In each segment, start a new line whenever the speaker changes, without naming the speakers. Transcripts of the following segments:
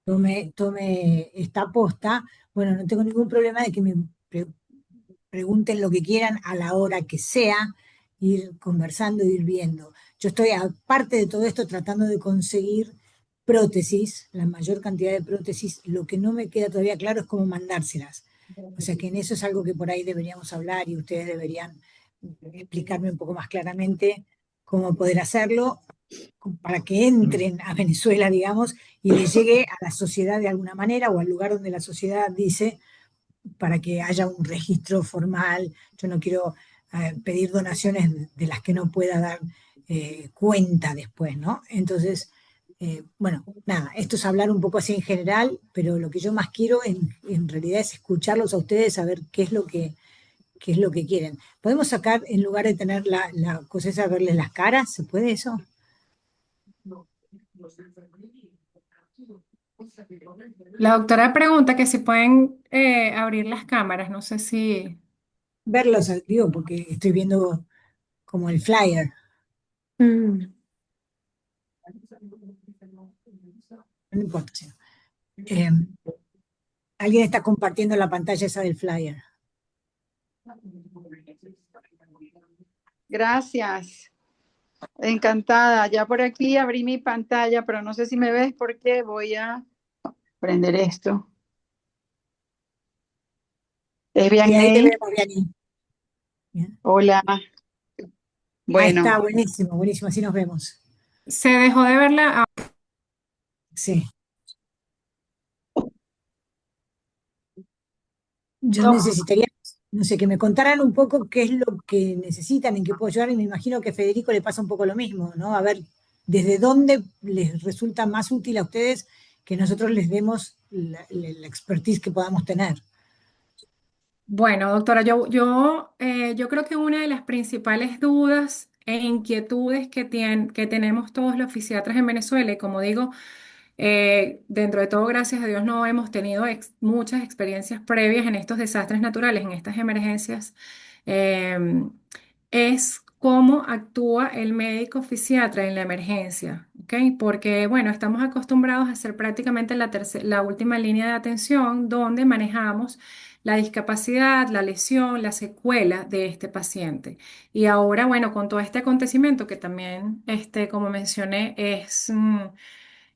tome esta posta, bueno, no tengo ningún problema de que me pre- pregunten lo que quieran a la hora que sea, ir conversando, ir viendo. Yo estoy, aparte de todo esto, tratando de conseguir prótesis, la mayor cantidad de prótesis. Lo que no me queda todavía claro es cómo mandárselas. O sea que en eso es algo que por ahí deberíamos hablar y ustedes deberían explicarme un poco más claramente cómo poder hacerlo para que entren a Venezuela, digamos, y les llegue a la sociedad de alguna manera o al lugar donde la sociedad dice para que haya un registro formal. Yo no quiero pedir donaciones de las que no pueda dar cuenta después, ¿no? Entonces, bueno, nada, esto es hablar un poco así en general, pero lo que yo más quiero en realidad es escucharlos a ustedes, saber qué es lo que quieren. ¿Podemos sacar, en lugar de tener la cosa esa, verles las caras? ¿Se puede eso?
La doctora pregunta que si pueden abrir las cámaras, no sé si...
Verlos, digo, porque estoy viendo como el flyer.
Mm.
No importa, sí. Alguien está compartiendo la pantalla esa del flyer.
Gracias, encantada. Ya por aquí abrí mi pantalla, pero no sé si me ves porque voy a prender esto. ¿Es
Sí,
bien
ahí te
ahí?
vemos, Vianney. Bien.
Hola.
Ah,
Bueno,
está, buenísimo, buenísimo, así nos vemos.
Se dejó de verla.
Sí. Yo
Doc-
necesitaría, no sé, que me contaran un poco qué es lo que necesitan, en qué puedo ayudar, y me imagino que a Federico le pasa un poco lo mismo, ¿no? A ver, desde dónde les resulta más útil a ustedes que nosotros les demos la expertise que podamos tener.
Bueno, doctora, yo creo que una de las principales dudas e inquietudes que tenemos todos los fisiatras en Venezuela, y como digo, dentro de todo, gracias a Dios, no hemos tenido muchas experiencias previas en estos desastres naturales, en estas emergencias, em, es cómo actúa el médico fisiatra en la emergencia, ¿ok? Porque, bueno, estamos acostumbrados a ser prácticamente la última línea de atención donde manejamos la discapacidad, la lesión, la secuela de este paciente. Y ahora, bueno, con todo este acontecimiento que también, como mencioné,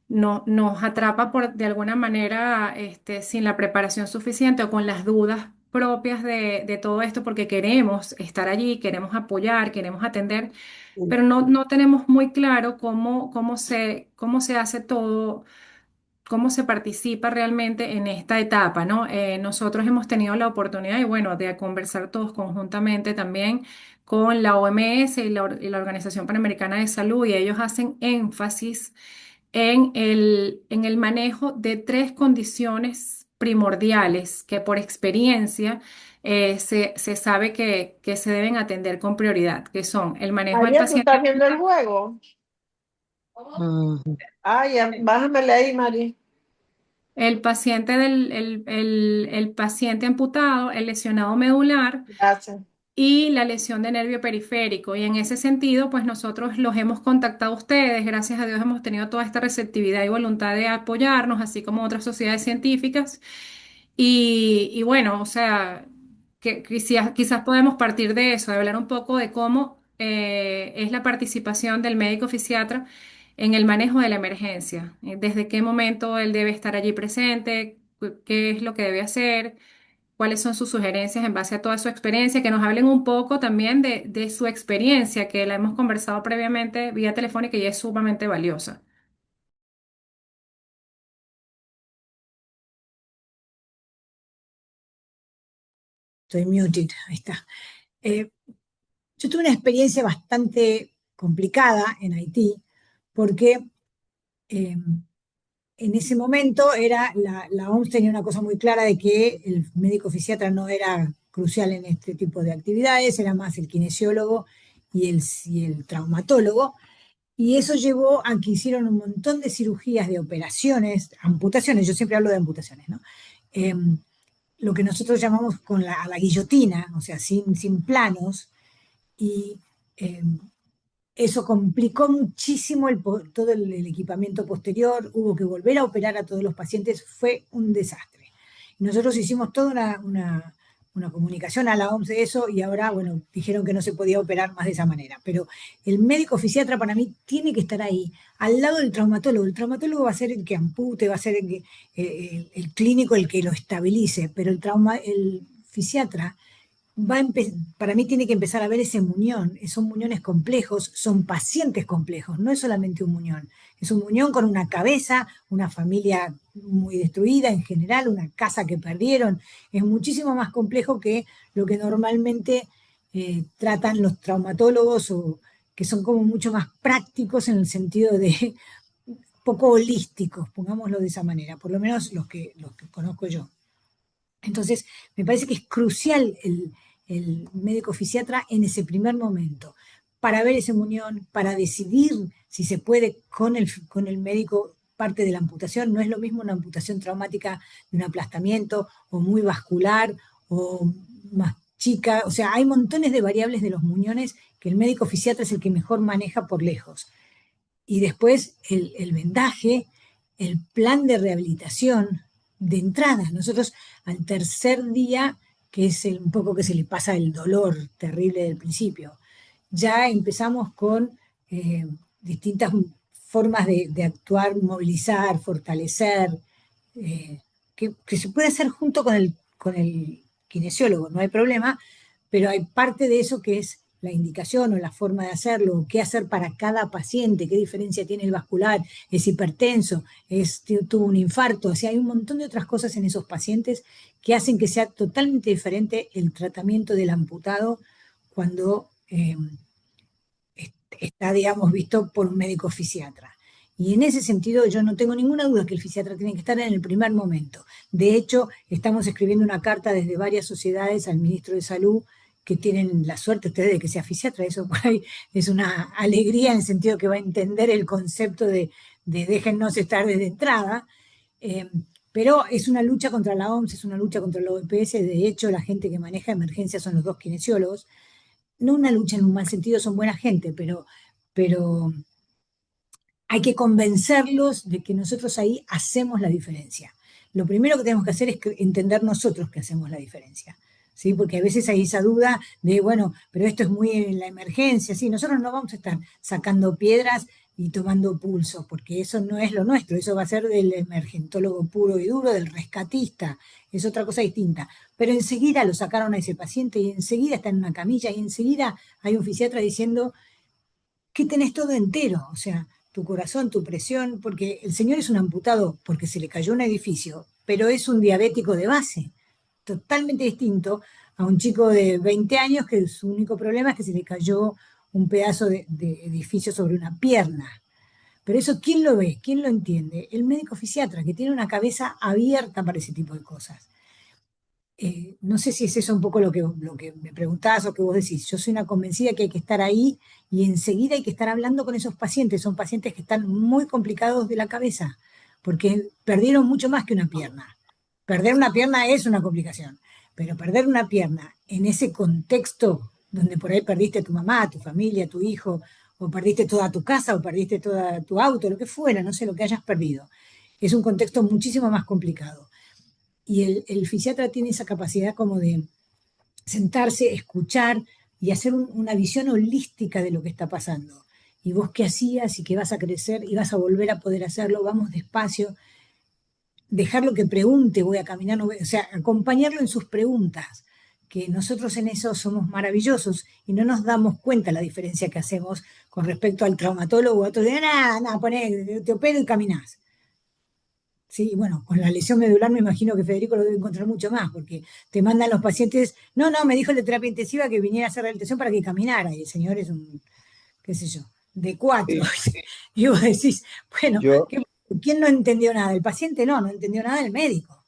nos atrapa de alguna manera sin la preparación suficiente o con las dudas propias de todo esto, porque queremos estar allí, queremos apoyar, queremos atender, pero no tenemos muy claro cómo se hace todo, cómo se participa realmente en esta etapa, ¿no? Nosotros hemos tenido la oportunidad, y bueno, de conversar todos conjuntamente también con la OMS y la Organización Panamericana de Salud, y ellos hacen énfasis en el manejo de tres condiciones primordiales que por experiencia se sabe que se deben atender con prioridad, que son el manejo del
María, ¿tú
paciente,
estás viendo el juego? Ay, bájamele ahí, María.
el paciente amputado, el lesionado medular
Gracias.
y la lesión de nervio periférico. Y en ese sentido, pues nosotros los hemos contactado a ustedes. Gracias a Dios hemos tenido toda esta receptividad y voluntad de apoyarnos, así como otras sociedades científicas. Y bueno, o sea, que quizás podemos partir de eso, de hablar un poco de cómo es la participación del médico fisiatra en el manejo de la emergencia. Desde qué momento él debe estar allí presente, qué es lo que debe hacer, cuáles son sus sugerencias en base a toda su experiencia, que nos hablen un poco también de su experiencia, que la hemos conversado previamente vía telefónica y es sumamente valiosa.
Estoy muted, ahí está. Eh, yo tuve una experiencia bastante complicada en Haití, porque eh, en ese momento la OMS tenía una cosa muy clara de que el médico fisiatra no era crucial en este tipo de actividades, era más el kinesiólogo y el traumatólogo. Y eso llevó a que hicieron un montón de cirugías, de operaciones, amputaciones, yo siempre hablo de amputaciones, ¿no? Eh, lo que nosotros llamamos a la guillotina, o sea, sin planos, y eh, eso complicó muchísimo todo el equipamiento posterior, hubo que volver a operar a todos los pacientes, fue un desastre. Nosotros hicimos toda una comunicación a la OMS de eso y ahora, bueno, dijeron que no se podía operar más de esa manera. Pero el médico fisiatra para mí tiene que estar ahí, al lado del traumatólogo. El traumatólogo va a ser el que ampute, va a ser el clínico el que lo estabilice, pero el fisiatra para mí tiene que empezar a ver ese muñón, son muñones complejos, son pacientes complejos, no es solamente un muñón, es un muñón con una cabeza, una familia muy destruida en general, una casa que perdieron, es muchísimo más complejo que lo que normalmente tratan los traumatólogos o que son como mucho más prácticos en el sentido de poco holísticos, pongámoslo de esa manera, por lo menos los que conozco yo. Entonces, me parece que es crucial el médico fisiatra en ese primer momento, para ver ese muñón, para decidir si se puede con el médico parte de la amputación. No es lo mismo una amputación traumática de un aplastamiento o muy vascular o más chica. O sea, hay montones de variables de los muñones que el médico fisiatra es el que mejor maneja por lejos. Y después el vendaje, el plan de rehabilitación de entrada. Nosotros al tercer día, que es un poco que se le pasa el dolor terrible del principio, ya empezamos con distintas formas de actuar, movilizar, fortalecer, que se puede hacer junto con el kinesiólogo, no hay problema, pero hay parte de eso que es la indicación o la forma de hacerlo, qué hacer para cada paciente, qué diferencia tiene el vascular, es hipertenso, tuvo un infarto, o sea, hay un montón de otras cosas en esos pacientes que hacen que sea totalmente diferente el tratamiento del amputado cuando está, digamos, visto por un médico fisiatra. Y en ese sentido yo no tengo ninguna duda que el fisiatra tiene que estar en el primer momento. De hecho, estamos escribiendo una carta desde varias sociedades al ministro de Salud que tienen la suerte ustedes de que sea fisiatra. Eso por ahí es una alegría en el sentido que va a entender el concepto de déjennos estar desde entrada. Eh, pero es una lucha contra la OMS, es una lucha contra la OPS. De hecho, la gente que maneja emergencias son los dos kinesiólogos. No una lucha en un mal sentido, son buena gente, pero hay que convencerlos de que nosotros ahí hacemos la diferencia. Lo primero que tenemos que hacer es entender nosotros que hacemos la diferencia. ¿Sí? Porque a veces hay esa duda de, bueno, pero esto es muy en la emergencia, ¿sí? Nosotros no vamos a estar sacando piedras y tomando pulso, porque eso no es lo nuestro, eso va a ser del emergentólogo puro y duro, del rescatista, es otra cosa distinta. Pero enseguida lo sacaron a ese paciente y enseguida está en una camilla y enseguida hay un fisiatra diciendo que tenés todo entero, o sea, tu corazón, tu presión, porque el señor es un amputado porque se le cayó un edificio, pero es un diabético de base, totalmente distinto a un chico de 20 años que su único problema es que se le cayó un pedazo de edificio sobre una pierna. Pero eso, ¿quién lo ve? ¿Quién lo entiende? El médico fisiatra, que tiene una cabeza abierta para ese tipo de cosas. No sé si es eso un poco lo que me preguntabas o que vos decís. Yo soy una convencida que hay que estar ahí y enseguida hay que estar hablando con esos pacientes. Son pacientes que están muy complicados de la cabeza porque perdieron mucho más que una pierna. Perder una pierna es una complicación, pero perder una pierna en ese contexto donde por ahí perdiste a tu mamá, a tu familia, a tu hijo, o perdiste toda tu casa, o perdiste todo tu auto, lo que fuera, no sé, lo que hayas perdido, es un contexto muchísimo más complicado. Y el fisiatra tiene esa capacidad como de sentarse, escuchar y hacer una visión holística de lo que está pasando. Y vos qué hacías y qué vas a crecer y vas a volver a poder hacerlo, vamos despacio, dejarlo que pregunte, voy a caminar, o sea, acompañarlo en sus preguntas, que nosotros en eso somos maravillosos y no nos damos cuenta la diferencia que hacemos con respecto al traumatólogo, otro de nada, nada, poné, te opero y caminás. Sí, bueno, con la lesión medular me imagino que Federico lo debe encontrar mucho más, porque te mandan los pacientes, no, no, me dijo el de terapia intensiva que viniera a hacer rehabilitación para que caminara, y el señor es un, qué sé yo, de cuatro.
Sí,
Y vos decís, bueno,
yo,
¿quién no entendió nada? El paciente no entendió nada el médico.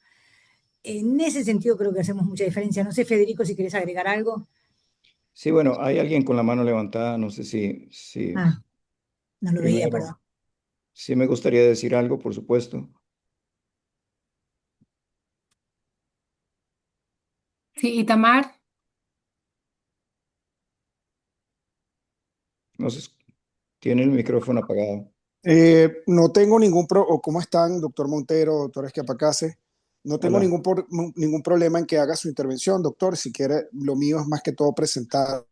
En ese sentido creo que hacemos mucha diferencia. No sé, Federico, si querés agregar algo.
sí, bueno, hay alguien con la mano levantada, no sé si
Ah, no lo veía, perdón.
primero, sí me gustaría decir algo, por supuesto.
Sí, Itamar,
No sé, Tiene el micrófono apagado.
No tengo o ¿cómo están, doctor Montero, doctor Esquiapacase? No tengo
Hola.
ningún problema en que haga su intervención, doctor. Si quiere, lo mío es más que todo presentar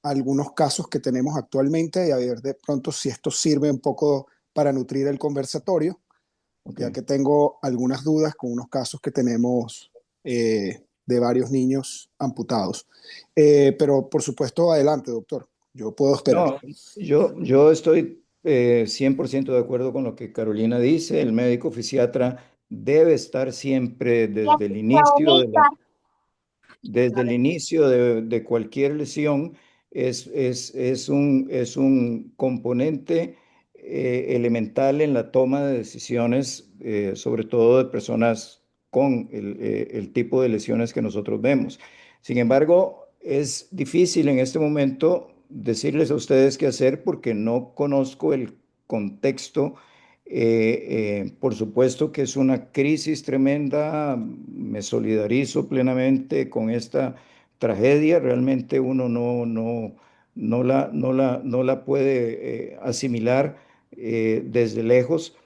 algunos casos que tenemos actualmente y a ver de pronto si esto sirve un poco para nutrir el conversatorio,
Ok.
ya que tengo algunas dudas con unos casos que tenemos de varios niños amputados. Pero por supuesto, adelante, doctor. Yo puedo esperar.
No, yo estoy 100% de acuerdo con lo que Carolina dice. El médico fisiatra debe estar siempre desde el inicio de cualquier lesión. Es un componente elemental en la toma de decisiones, sobre todo de personas con el tipo de lesiones que nosotros vemos. Sin embargo, es difícil en este momento decirles a ustedes qué hacer porque no conozco el contexto. Por supuesto que es una crisis tremenda, me solidarizo plenamente con esta tragedia, realmente uno no la puede asimilar desde lejos,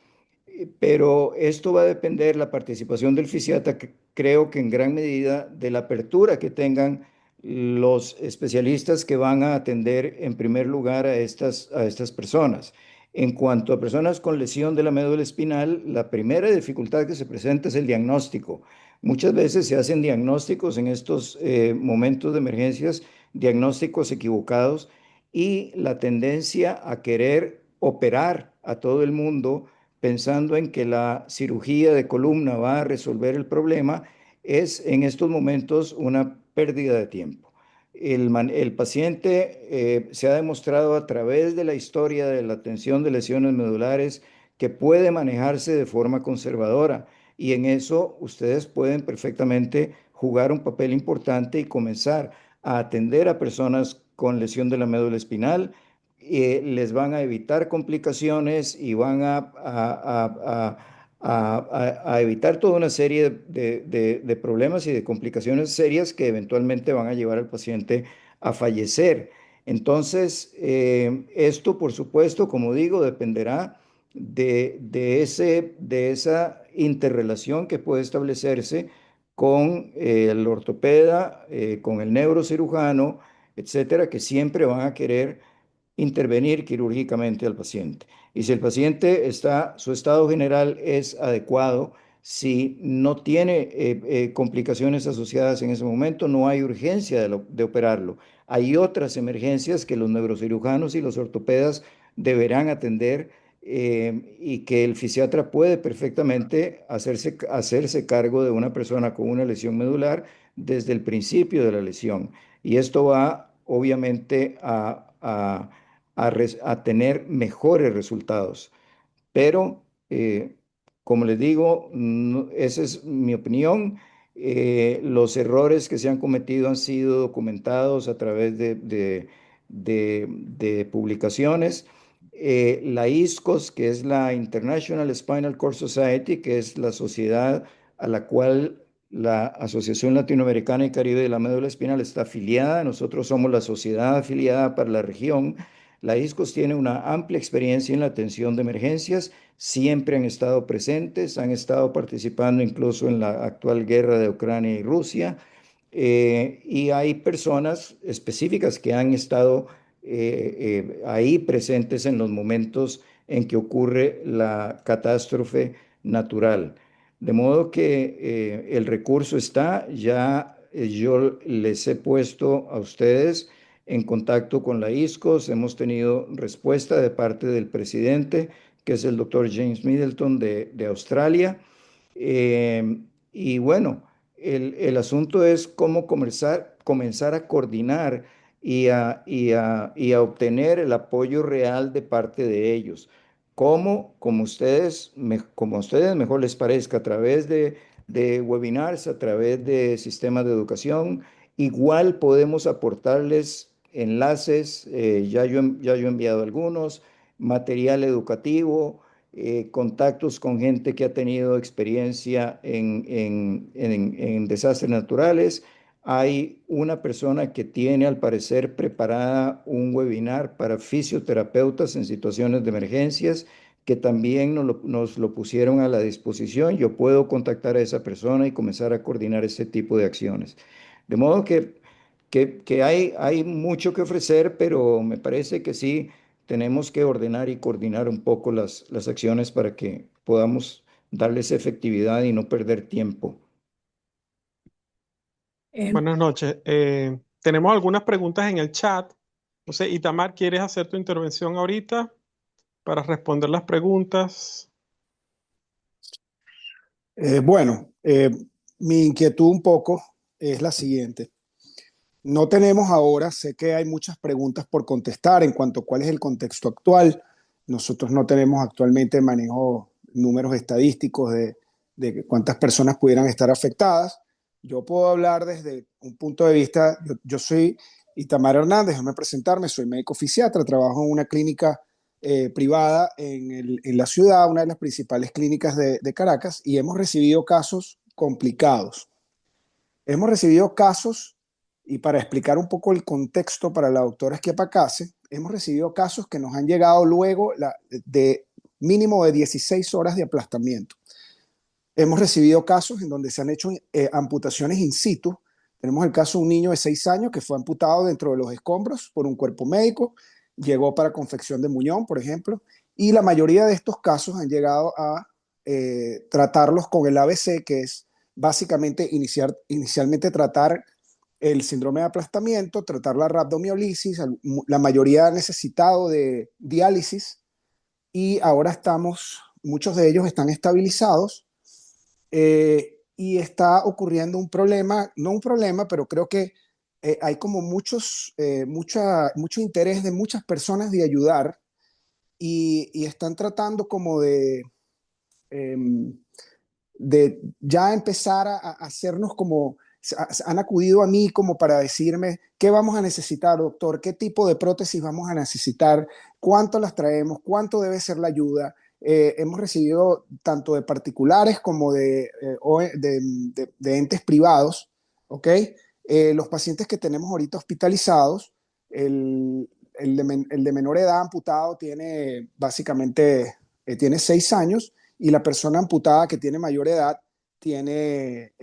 pero esto va a depender la participación del fisiatra, que creo que en gran medida de la apertura que tengan los especialistas que van a atender en primer lugar a estas personas. En cuanto a personas con lesión de la médula espinal, la primera dificultad que se presenta es el diagnóstico. Muchas veces se hacen diagnósticos en estos momentos de emergencias, diagnósticos equivocados, y la tendencia a querer operar a todo el mundo pensando en que la cirugía de columna va a resolver el problema es en estos momentos una pérdida de tiempo. El paciente se ha demostrado a través de la historia de la atención de lesiones medulares que puede manejarse de forma conservadora, y en eso ustedes pueden perfectamente jugar un papel importante y comenzar a atender a personas con lesión de la médula espinal. Les van a evitar complicaciones y van a evitar toda una serie de problemas y de complicaciones serias que eventualmente van a llevar al paciente a fallecer. Entonces, esto, por supuesto, como digo, dependerá de esa interrelación que puede establecerse con el ortopeda, con el neurocirujano, etcétera, que siempre van a querer intervenir quirúrgicamente al paciente. Y si el paciente está, su estado general es adecuado, si no tiene complicaciones asociadas en ese momento, no hay urgencia de operarlo. Hay otras emergencias que los neurocirujanos y los ortopedas deberán atender, y que el fisiatra puede perfectamente hacerse cargo de una persona con una lesión medular desde el principio de la lesión. Y esto va obviamente a tener mejores resultados. Pero, como les digo, esa es mi opinión. Los errores que se han cometido han sido documentados a través de publicaciones. La ISCOS, que es la International Spinal Cord Society, que es la sociedad a la cual la Asociación Latinoamericana y Caribe de la Médula Espinal está afiliada. Nosotros somos la sociedad afiliada para la región. La ISCOS tiene una amplia experiencia en la atención de emergencias, siempre han estado presentes, han estado participando incluso en la actual guerra de Ucrania y Rusia, y hay personas específicas que han estado ahí presentes en los momentos en que ocurre la catástrofe natural. De modo que el recurso está, ya yo les he puesto a ustedes en contacto con la ISCOS, hemos tenido respuesta de parte del presidente, que es el doctor James Middleton de Australia. Eh, y bueno, el asunto es cómo comenzar a coordinar y a obtener el apoyo real de parte de ellos. ¿Cómo? Como a ustedes mejor les parezca, a través de webinars, a través de sistemas de educación. Igual podemos aportarles enlaces, ya yo he enviado algunos, material educativo, contactos con gente que ha tenido experiencia en desastres naturales. hay una persona que tiene al parecer preparada un webinar para fisioterapeutas en situaciones de emergencias que también nos lo pusieron a la disposición. Yo puedo contactar a esa persona y comenzar a coordinar ese tipo de acciones. De modo que hay mucho que ofrecer, pero me parece que sí tenemos que ordenar y coordinar un poco las acciones para que podamos darles efectividad y no perder tiempo.
Eh,
Buenas noches. Tenemos algunas preguntas en el chat. No sé, Itamar, ¿quieres hacer tu intervención ahorita para responder las preguntas?
Bueno, mi inquietud un poco es la siguiente. No tenemos ahora, sé que hay muchas preguntas por contestar en cuanto a cuál es el contexto actual. Nosotros no tenemos actualmente manejo números estadísticos de cuántas personas pudieran estar afectadas. Yo puedo hablar desde un punto de vista, yo soy Itamar Hernández, déjame presentarme, soy médico fisiatra, trabajo en una clínica privada en la ciudad, una de las principales clínicas de Caracas, y hemos recibido casos complicados. Hemos recibido casos, y para explicar un poco el contexto para la doctora Esquiapacase, hemos recibido casos que nos han llegado luego de mínimo de 16 horas de aplastamiento. Hemos recibido casos en donde se han hecho amputaciones in situ. Tenemos el caso de un niño de 6 años que fue amputado dentro de los escombros por un cuerpo médico, llegó para confección de muñón, por ejemplo, y la mayoría de estos casos han llegado a tratarlos con el ABC, que es básicamente inicialmente tratar el síndrome de aplastamiento, tratar la rhabdomiolisis, la mayoría ha necesitado de diálisis y ahora muchos de ellos están estabilizados y está ocurriendo un problema, no un problema, pero creo que hay como mucho interés de muchas personas de ayudar y están tratando como de ya empezar a hacernos como, han acudido a mí como para decirme qué vamos a necesitar, doctor, qué tipo de prótesis vamos a necesitar, cuánto las traemos, cuánto debe ser la ayuda. Hemos recibido tanto de particulares como de entes privados, ¿ok? Los pacientes que tenemos ahorita hospitalizados, el de menor edad amputado tiene básicamente tiene 6 años y la persona amputada que tiene mayor edad tiene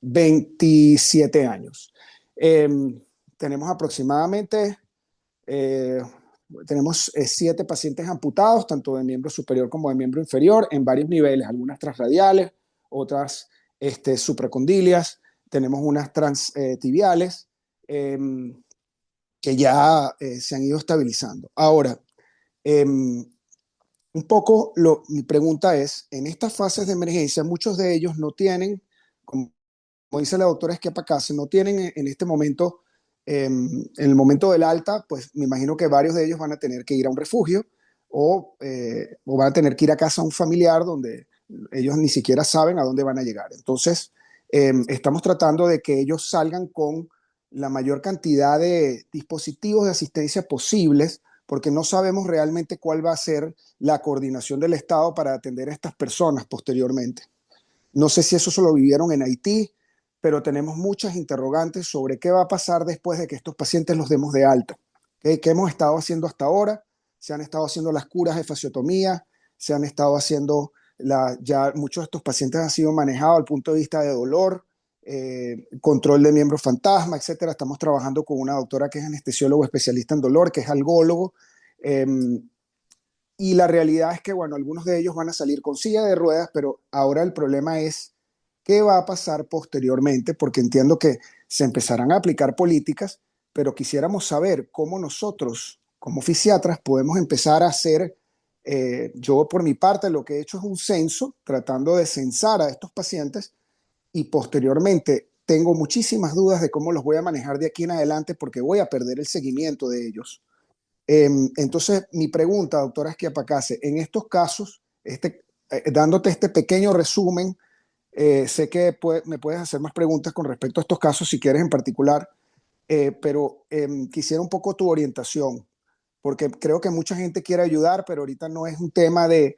27 años. Tenemos aproximadamente tenemos 7 pacientes amputados, tanto de miembro superior como de miembro inferior, en varios niveles, algunas transradiales, otras supracondilias, tenemos unas transtibiales que ya se han ido estabilizando. Ahora, un poco mi pregunta es, en estas fases de emergencia, muchos de ellos no tienen, como dice la doctora Esquiapacase, no tienen en este momento, en el momento del alta, pues me imagino que varios de ellos van a tener que ir a un refugio o van a tener que ir a casa a un familiar donde ellos ni siquiera saben a dónde van a llegar. Entonces, estamos tratando de que ellos salgan con la mayor cantidad de dispositivos de asistencia posibles, porque no sabemos realmente cuál va a ser la coordinación del Estado para atender a estas personas posteriormente. No sé si eso se lo vivieron en Haití, pero tenemos muchas interrogantes sobre qué va a pasar después de que estos pacientes los demos de alta. ¿Okay? ¿Qué hemos estado haciendo hasta ahora? Se han estado haciendo las curas de fasciotomía, se han estado haciendo, ya muchos de estos pacientes han sido manejados al punto de vista de dolor, control de miembros fantasma, etcétera. Estamos trabajando con una doctora que es anestesiólogo especialista en dolor, que es algólogo, y la realidad es que, bueno, algunos de ellos van a salir con silla de ruedas, pero ahora el problema es qué va a pasar posteriormente, porque entiendo que se empezarán a aplicar políticas, pero quisiéramos saber cómo nosotros, como fisiatras, podemos empezar a hacer, yo por mi parte lo que he hecho es un censo, tratando de censar a estos pacientes, y posteriormente tengo muchísimas dudas de cómo los voy a manejar de aquí en adelante porque voy a perder el seguimiento de ellos. Entonces, mi pregunta, doctora Esquiapacase, en estos casos, dándote este pequeño resumen, sé que me puedes hacer más preguntas con respecto a estos casos si quieres en particular, pero quisiera un poco tu orientación, porque creo que mucha gente quiere ayudar, pero ahorita no es un tema de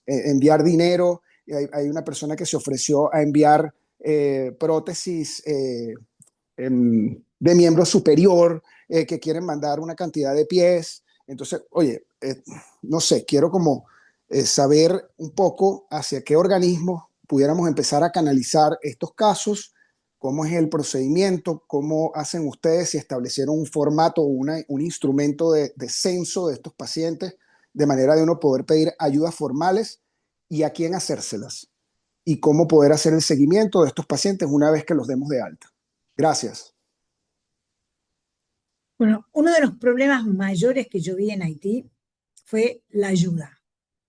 enviar dinero. Hay una persona que se ofreció a enviar prótesis de miembro superior, que quieren mandar una cantidad de pies. Entonces, oye, no sé, quiero como saber un poco hacia qué organismos pudiéramos empezar a canalizar estos casos, cómo es el procedimiento, cómo hacen ustedes, si establecieron un formato o un instrumento de censo de estos pacientes, de manera de uno poder pedir ayudas formales y a quién hacérselas, y cómo poder hacer el seguimiento de estos pacientes una vez que los demos de alta. Gracias.
Bueno, uno de los problemas mayores que yo vi en Haití fue la ayuda.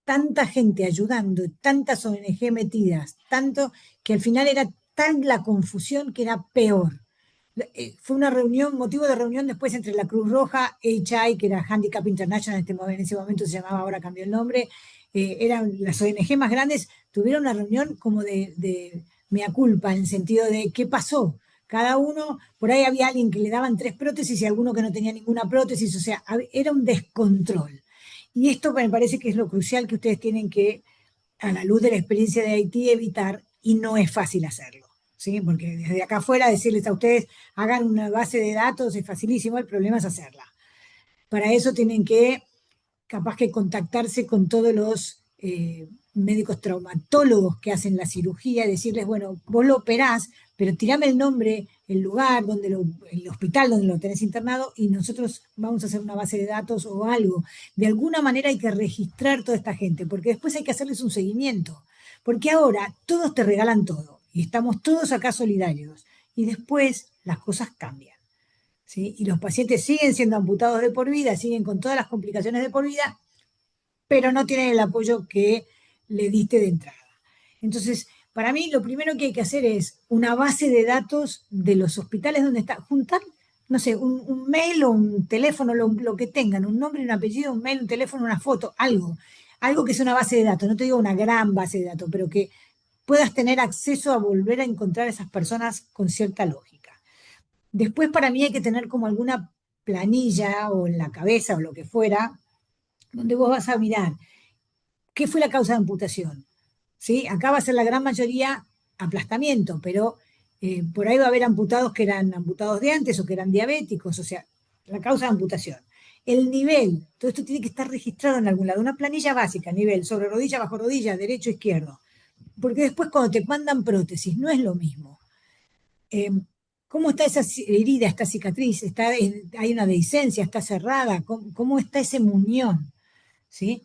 Tanta gente ayudando, tantas ONG metidas, tanto que al final era tan la confusión que era peor. Fue una reunión, motivo de reunión después entre la Cruz Roja, HI, que era Handicap International, en ese momento se llamaba, ahora cambió el nombre, eran las ONG más grandes, tuvieron una reunión como de mea culpa, en el sentido de qué pasó. Cada uno, por ahí había alguien que le daban 3 prótesis y alguno que no tenía ninguna prótesis, o sea, era un descontrol. Y esto me parece que es lo crucial que ustedes tienen que, a la luz de la experiencia de Haití, evitar, y no es fácil hacerlo, ¿sí? Porque desde acá afuera decirles a ustedes, hagan una base de datos, es facilísimo, el problema es hacerla. Para eso tienen que, capaz que contactarse con todos los médicos traumatólogos que hacen la cirugía, decirles, bueno, vos lo operás, pero tirame el nombre, el lugar, el hospital donde lo tenés internado, y nosotros vamos a hacer una base de datos o algo. De alguna manera hay que registrar toda esta gente, porque después hay que hacerles un seguimiento. Porque ahora todos te regalan todo, y estamos todos acá solidarios, y después las cosas cambian, ¿sí? Y los pacientes siguen siendo amputados de por vida, siguen con todas las complicaciones de por vida, pero no tienen el apoyo que le diste de entrada. Entonces, para mí lo primero que hay que hacer es una base de datos de los hospitales donde está, juntar, no sé, un mail o un teléfono, lo que tengan, un nombre, un apellido, un mail, un teléfono, una foto, algo que sea una base de datos, no te digo una gran base de datos, pero que puedas tener acceso a volver a encontrar a esas personas con cierta lógica. Después, para mí hay que tener como alguna planilla o en la cabeza o lo que fuera, donde vos vas a mirar qué fue la causa de amputación. ¿Sí? Acá va a ser la gran mayoría aplastamiento, pero por ahí va a haber amputados que eran amputados de antes o que eran diabéticos, o sea, la causa de amputación. El nivel, todo esto tiene que estar registrado en algún lado, una planilla básica, nivel, sobre rodilla, bajo rodilla, derecho, izquierdo. Porque después cuando te mandan prótesis, no es lo mismo. ¿Cómo está esa herida, esta cicatriz? ¿Hay una dehiscencia? ¿Está cerrada? ¿Cómo está ese muñón? ¿Sí?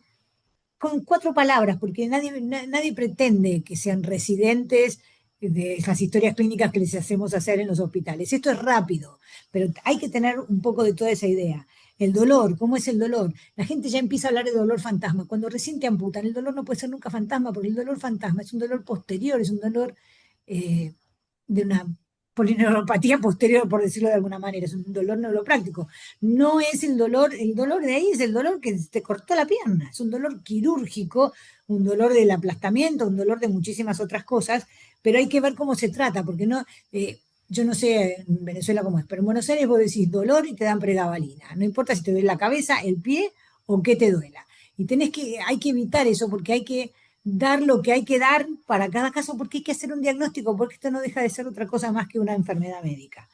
Con 4 palabras, porque nadie pretende que sean residentes de esas historias clínicas que les hacemos hacer en los hospitales. Esto es rápido, pero hay que tener un poco de toda esa idea. El dolor, ¿cómo es el dolor? La gente ya empieza a hablar de dolor fantasma. Cuando recién te amputan, el dolor no puede ser nunca fantasma, porque el dolor fantasma es un dolor posterior, es un dolor de una polineuropatía posterior, por decirlo de alguna manera, es un dolor neuropráctico. No es el dolor de ahí es el dolor que te cortó la pierna, es un dolor quirúrgico, un dolor del aplastamiento, un dolor de muchísimas otras cosas, pero hay que ver cómo se trata, porque no, yo no sé en Venezuela cómo es, pero en Buenos Aires vos decís dolor y te dan pregabalina, no importa si te duele la cabeza, el pie o qué te duela. Y hay que evitar eso, porque hay que dar lo que hay que dar para cada caso, porque hay que hacer un diagnóstico, porque esto no deja de ser otra cosa más que una enfermedad médica.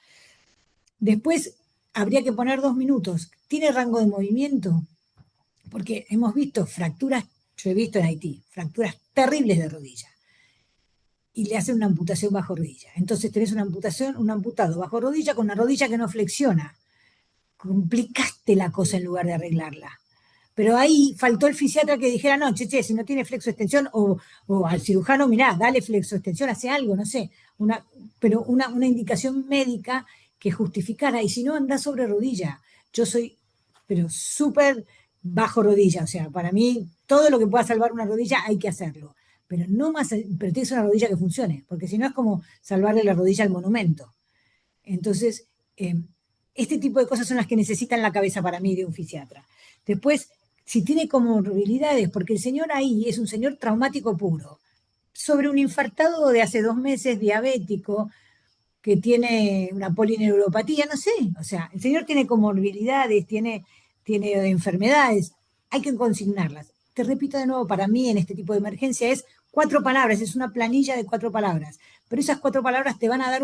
Después, habría que poner 2 minutos. ¿Tiene rango de movimiento? Porque hemos visto fracturas, yo he visto en Haití, fracturas terribles de rodilla. Y le hacen una amputación bajo rodilla. Entonces tenés un amputado bajo rodilla con una rodilla que no flexiona. Complicaste la cosa en lugar de arreglarla. Pero ahí faltó el fisiatra que dijera, no, che, si no tiene flexoextensión, o al cirujano, mirá, dale flexoextensión, hace algo, no sé, pero una indicación médica que justificara, y si no, anda sobre rodilla. Yo soy, pero súper bajo rodilla, o sea, para mí, todo lo que pueda salvar una rodilla hay que hacerlo, pero no más, pero tiene que ser una rodilla que funcione, porque si no es como salvarle la rodilla al monumento. Entonces, este tipo de cosas son las que necesitan la cabeza para mí de un fisiatra. Después, si tiene comorbilidades, porque el señor ahí es un señor traumático puro, sobre un infartado de hace 2 meses, diabético, que tiene una polineuropatía, no sé, o sea, el señor tiene comorbilidades, tiene enfermedades, hay que consignarlas. te repito de nuevo, para mí en este tipo de emergencia es 4 palabras, es una planilla de 4 palabras, pero esas 4 palabras te van a dar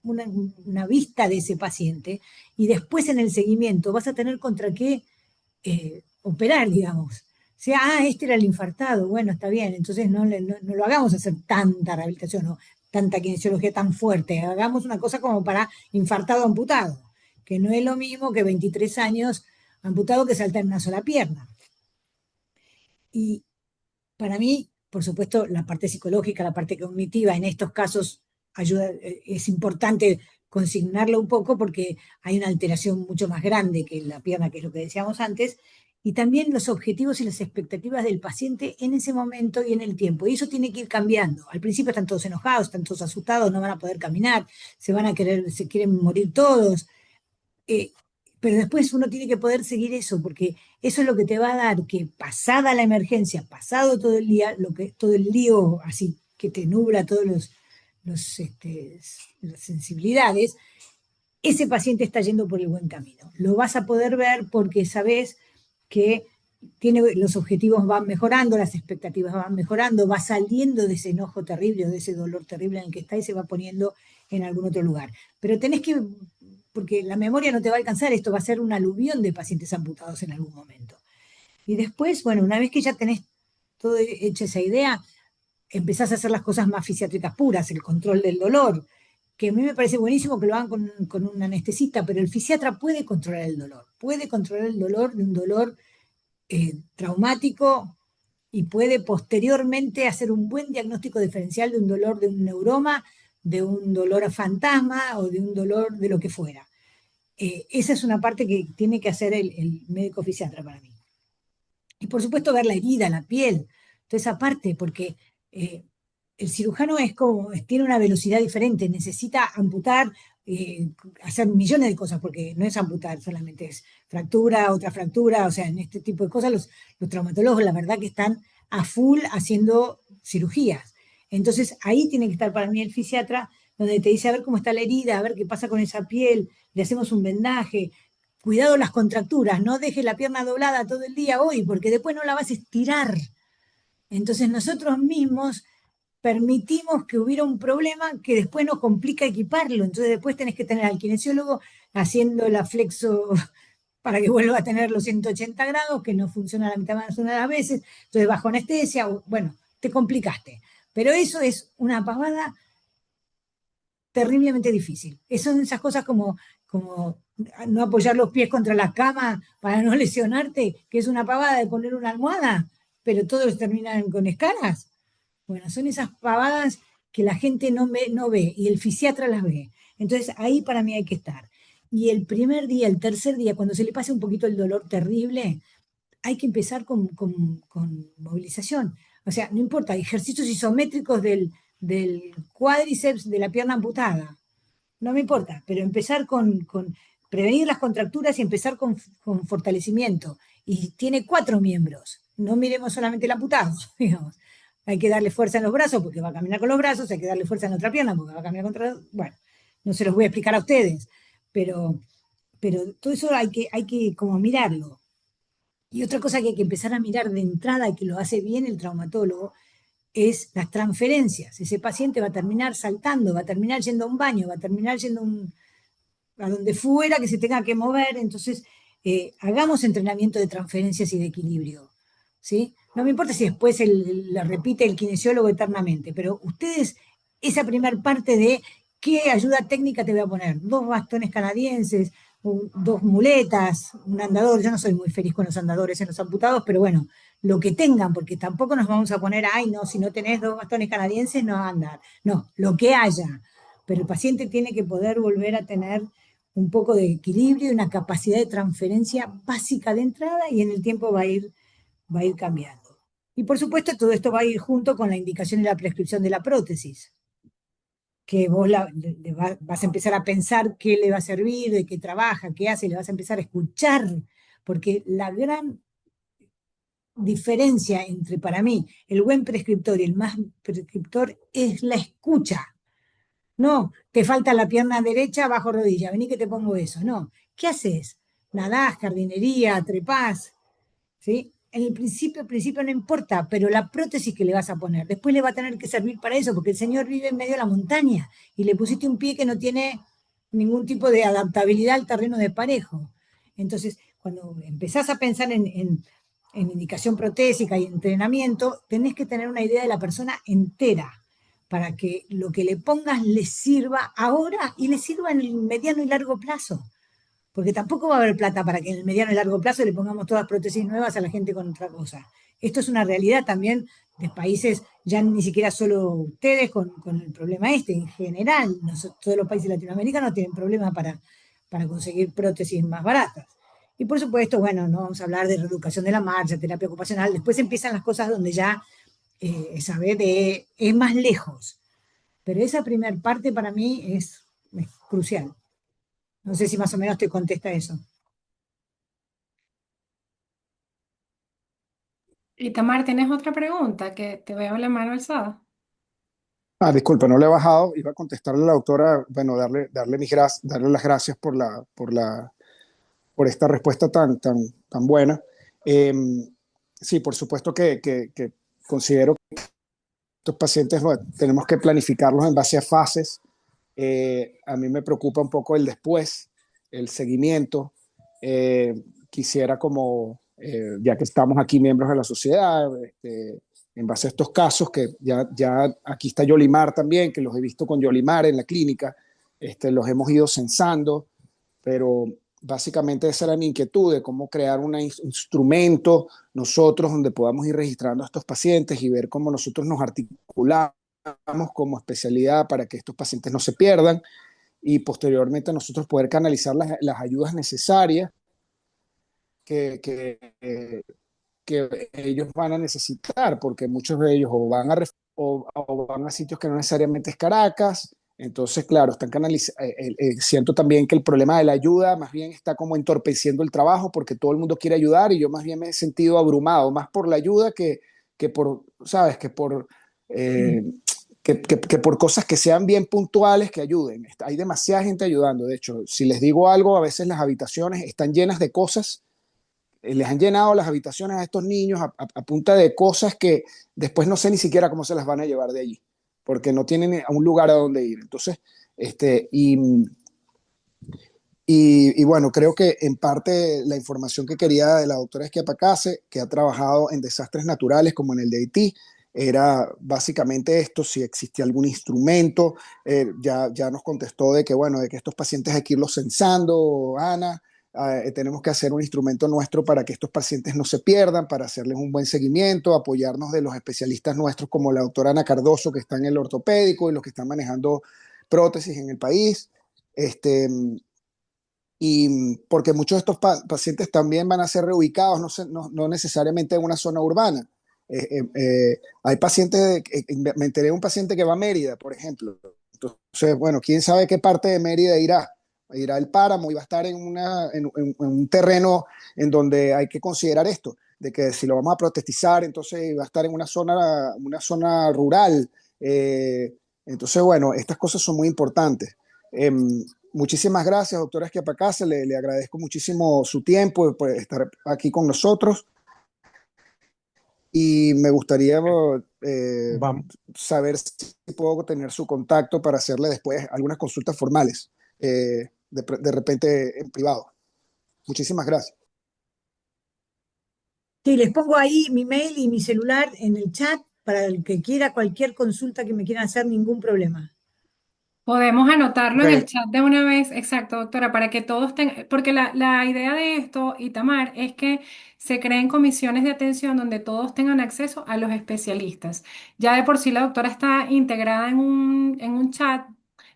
una vista de ese paciente y después en el seguimiento vas a tener contra qué operar, digamos. O sea, este era el infartado, bueno, está bien, entonces no lo hagamos hacer tanta rehabilitación, no, tanta kinesiología tan fuerte, hagamos una cosa como para infartado amputado, que no es lo mismo que 23 años amputado que salta en una sola pierna. Y para mí, por supuesto, la parte psicológica, la parte cognitiva en estos casos ayuda, es importante consignarlo un poco porque hay una alteración mucho más grande que la pierna, que es lo que decíamos antes, y también los objetivos y las expectativas del paciente en ese momento y en el tiempo. Y eso tiene que ir cambiando. Al principio están todos enojados, están todos asustados, no van a poder caminar, se quieren morir todos. Pero después uno tiene que poder seguir eso, porque eso es lo que te va a dar que pasada la emergencia, pasado todo el día, todo el lío así que te nubla todas las sensibilidades, ese paciente está yendo por el buen camino. Lo vas a poder ver porque sabes que los objetivos van mejorando, las expectativas van mejorando, va saliendo de ese enojo terrible o de ese dolor terrible en el que está y se va poniendo en algún otro lugar. Pero tenés que, porque la memoria no te va a alcanzar, esto va a ser un aluvión de pacientes amputados en algún momento. Y después, bueno, una vez que ya tenés todo hecha esa idea, empezás a hacer las cosas más fisiátricas puras, el control del dolor, que a mí me parece buenísimo que lo hagan con un anestesista, pero el fisiatra puede controlar el dolor de un dolor traumático y puede posteriormente hacer un buen diagnóstico diferencial de un dolor de un neuroma, de un dolor a fantasma o de un dolor de lo que fuera. Esa es una parte que tiene que hacer el médico fisiatra para mí. Y por supuesto ver la herida, la piel, toda esa parte, porque el cirujano tiene una velocidad diferente, necesita amputar, hacer millones de cosas, porque no es amputar solamente, es fractura, otra fractura, o sea, en este tipo de cosas los traumatólogos la verdad que están a full haciendo cirugías. Entonces ahí tiene que estar para mí el fisiatra, donde te dice a ver cómo está la herida, a ver qué pasa con esa piel, le hacemos un vendaje, cuidado las contracturas, no dejes la pierna doblada todo el día hoy, porque después no la vas a estirar. Entonces nosotros mismos permitimos que hubiera un problema que después nos complica equiparlo. Entonces después tenés que tener al kinesiólogo haciendo la flexo para que vuelva a tener los 180 grados, que no funciona la mitad más una de las veces. Entonces bajo anestesia, bueno, te complicaste. Pero eso es una pavada terriblemente difícil. Son esas cosas como no apoyar los pies contra la cama para no lesionarte, que es una pavada de poner una almohada, pero todos terminan con escalas. Bueno, son esas pavadas que la gente no ve y el fisiatra las ve. Entonces ahí para mí hay que estar. Y el primer día, el tercer día, cuando se le pase un poquito el dolor terrible, hay que empezar con movilización. O sea, no importa, ejercicios isométricos del cuádriceps de la pierna amputada. No me importa, pero empezar con prevenir las contracturas y empezar con fortalecimiento. Y tiene 4 miembros. No miremos solamente el amputado, digamos. Hay que darle fuerza en los brazos porque va a caminar con los brazos, hay que darle fuerza en la otra pierna porque va a caminar contra... Bueno, no se los voy a explicar a ustedes, pero todo eso hay que como mirarlo. Y otra cosa que hay que empezar a mirar de entrada y que lo hace bien el traumatólogo es las transferencias. Ese paciente va a terminar saltando, va a terminar yendo a un baño, va a terminar yendo a donde fuera que se tenga que mover. Entonces, hagamos entrenamiento de transferencias y de equilibrio. ¿Sí? No me importa si después la repite el kinesiólogo eternamente, pero ustedes, esa primera parte de qué ayuda técnica te voy a poner, 2 bastones canadienses, 2 muletas, un andador. Yo no soy muy feliz con los andadores en los amputados, pero bueno, lo que tengan, porque tampoco nos vamos a poner, ay, no, si no tenés 2 bastones canadienses no va a andar. No, lo que haya. Pero el paciente tiene que poder volver a tener un poco de equilibrio y una capacidad de transferencia básica de entrada y en el tiempo va a ir cambiando. Y por supuesto todo esto va a ir junto con la indicación y la prescripción de la prótesis, que vos vas a empezar a pensar qué le va a servir, de qué trabaja, qué hace, le vas a empezar a escuchar, porque la gran diferencia entre, para mí, el buen prescriptor y el más prescriptor es la escucha. No, te falta la pierna derecha bajo rodilla, vení que te pongo eso. No, ¿qué haces? Nadás, jardinería, trepás, ¿sí? en el principio no importa, pero la prótesis que le vas a poner, después le va a tener que servir para eso, porque el señor vive en medio de la montaña y le pusiste un pie que no tiene ningún tipo de adaptabilidad al terreno de parejo. Entonces, cuando empezás a pensar en indicación protésica y entrenamiento, tenés que tener una idea de la persona entera para que lo que le pongas le sirva ahora y le sirva en el mediano y largo plazo. Porque tampoco va a haber plata para que en el mediano y largo plazo le pongamos todas prótesis nuevas a la gente con otra cosa. Esto es una realidad también de países, ya ni siquiera solo ustedes con el problema este, en general, todos los países latinoamericanos tienen problemas para conseguir prótesis más baratas. Y por supuesto, bueno, no vamos a hablar de reeducación de la marcha, terapia ocupacional, después empiezan las cosas donde ya es más lejos. Pero esa primera parte para mí es crucial. No sé si más o menos te contesta eso.
Itamar, ¿tienes otra pregunta? Que te veo la mano alzada.
Disculpa, no le he bajado. Iba a contestarle a la doctora, bueno, darle las gracias por esta respuesta tan buena. Eh, sí, por supuesto que considero que estos pacientes, bueno, tenemos que planificarlos en base a fases. A mí me preocupa un poco el después, el seguimiento. Quisiera como, ya que estamos aquí miembros de la sociedad, en base a estos casos, que ya aquí está Yolimar también, que los he visto con Yolimar en la clínica, los hemos ido censando, pero básicamente esa era mi inquietud de cómo crear un instrumento nosotros donde podamos ir registrando a estos pacientes y ver cómo nosotros nos articulamos como especialidad para que estos pacientes no se pierdan y posteriormente nosotros poder canalizar las ayudas necesarias que que ellos van a necesitar, porque muchos de ellos o van a sitios que no necesariamente es Caracas. Entonces, claro, están siento también que el problema de la ayuda más bien está como entorpeciendo el trabajo porque todo el mundo quiere ayudar y yo más bien me he sentido abrumado, más por la ayuda que por, ¿sabes? Eh, que por cosas que sean bien puntuales que ayuden. Hay demasiada gente ayudando. De hecho, si les digo algo, a veces las habitaciones están llenas de cosas, les han llenado las habitaciones a estos niños a punta de cosas que después no sé ni siquiera cómo se las van a llevar de allí, porque no tienen un lugar a donde ir. Entonces, este, y, y bueno, creo que en parte la información que quería de la doctora Esquiapacase, que ha trabajado en desastres naturales como en el de Haití, era básicamente esto, si existía algún instrumento. Ya nos contestó de que, bueno, de que estos pacientes hay que irlos censando, Ana. Tenemos que hacer un instrumento nuestro para que estos pacientes no se pierdan, para hacerles un buen seguimiento, apoyarnos de los especialistas nuestros como la doctora Ana Cardoso, que está en el ortopédico y los que están manejando prótesis en el país. Y porque muchos de estos pacientes también van a ser reubicados, no necesariamente en una zona urbana. Hay pacientes, me enteré de un paciente que va a Mérida, por ejemplo. Entonces, bueno, quién sabe qué parte de Mérida irá. Irá al páramo y va a estar en un terreno en donde hay que considerar esto, de que si lo vamos a protestizar, entonces va a estar en una zona rural. Entonces, bueno, estas cosas son muy importantes. Muchísimas gracias, doctora Esquiapacase. Le agradezco muchísimo su tiempo por estar aquí con nosotros. Y me gustaría saber si puedo tener su contacto para hacerle después algunas consultas formales, de repente en privado. Muchísimas gracias.
Sí, les pongo ahí mi mail y mi celular en el chat para el que quiera cualquier consulta que me quieran hacer, ningún problema.
Podemos anotarlo en el
Okay.
chat de una vez, exacto, doctora, para que todos tengan, porque la idea de esto, Itamar, es que se creen comisiones de atención donde todos tengan acceso a los especialistas. Ya de por sí la doctora está integrada en un chat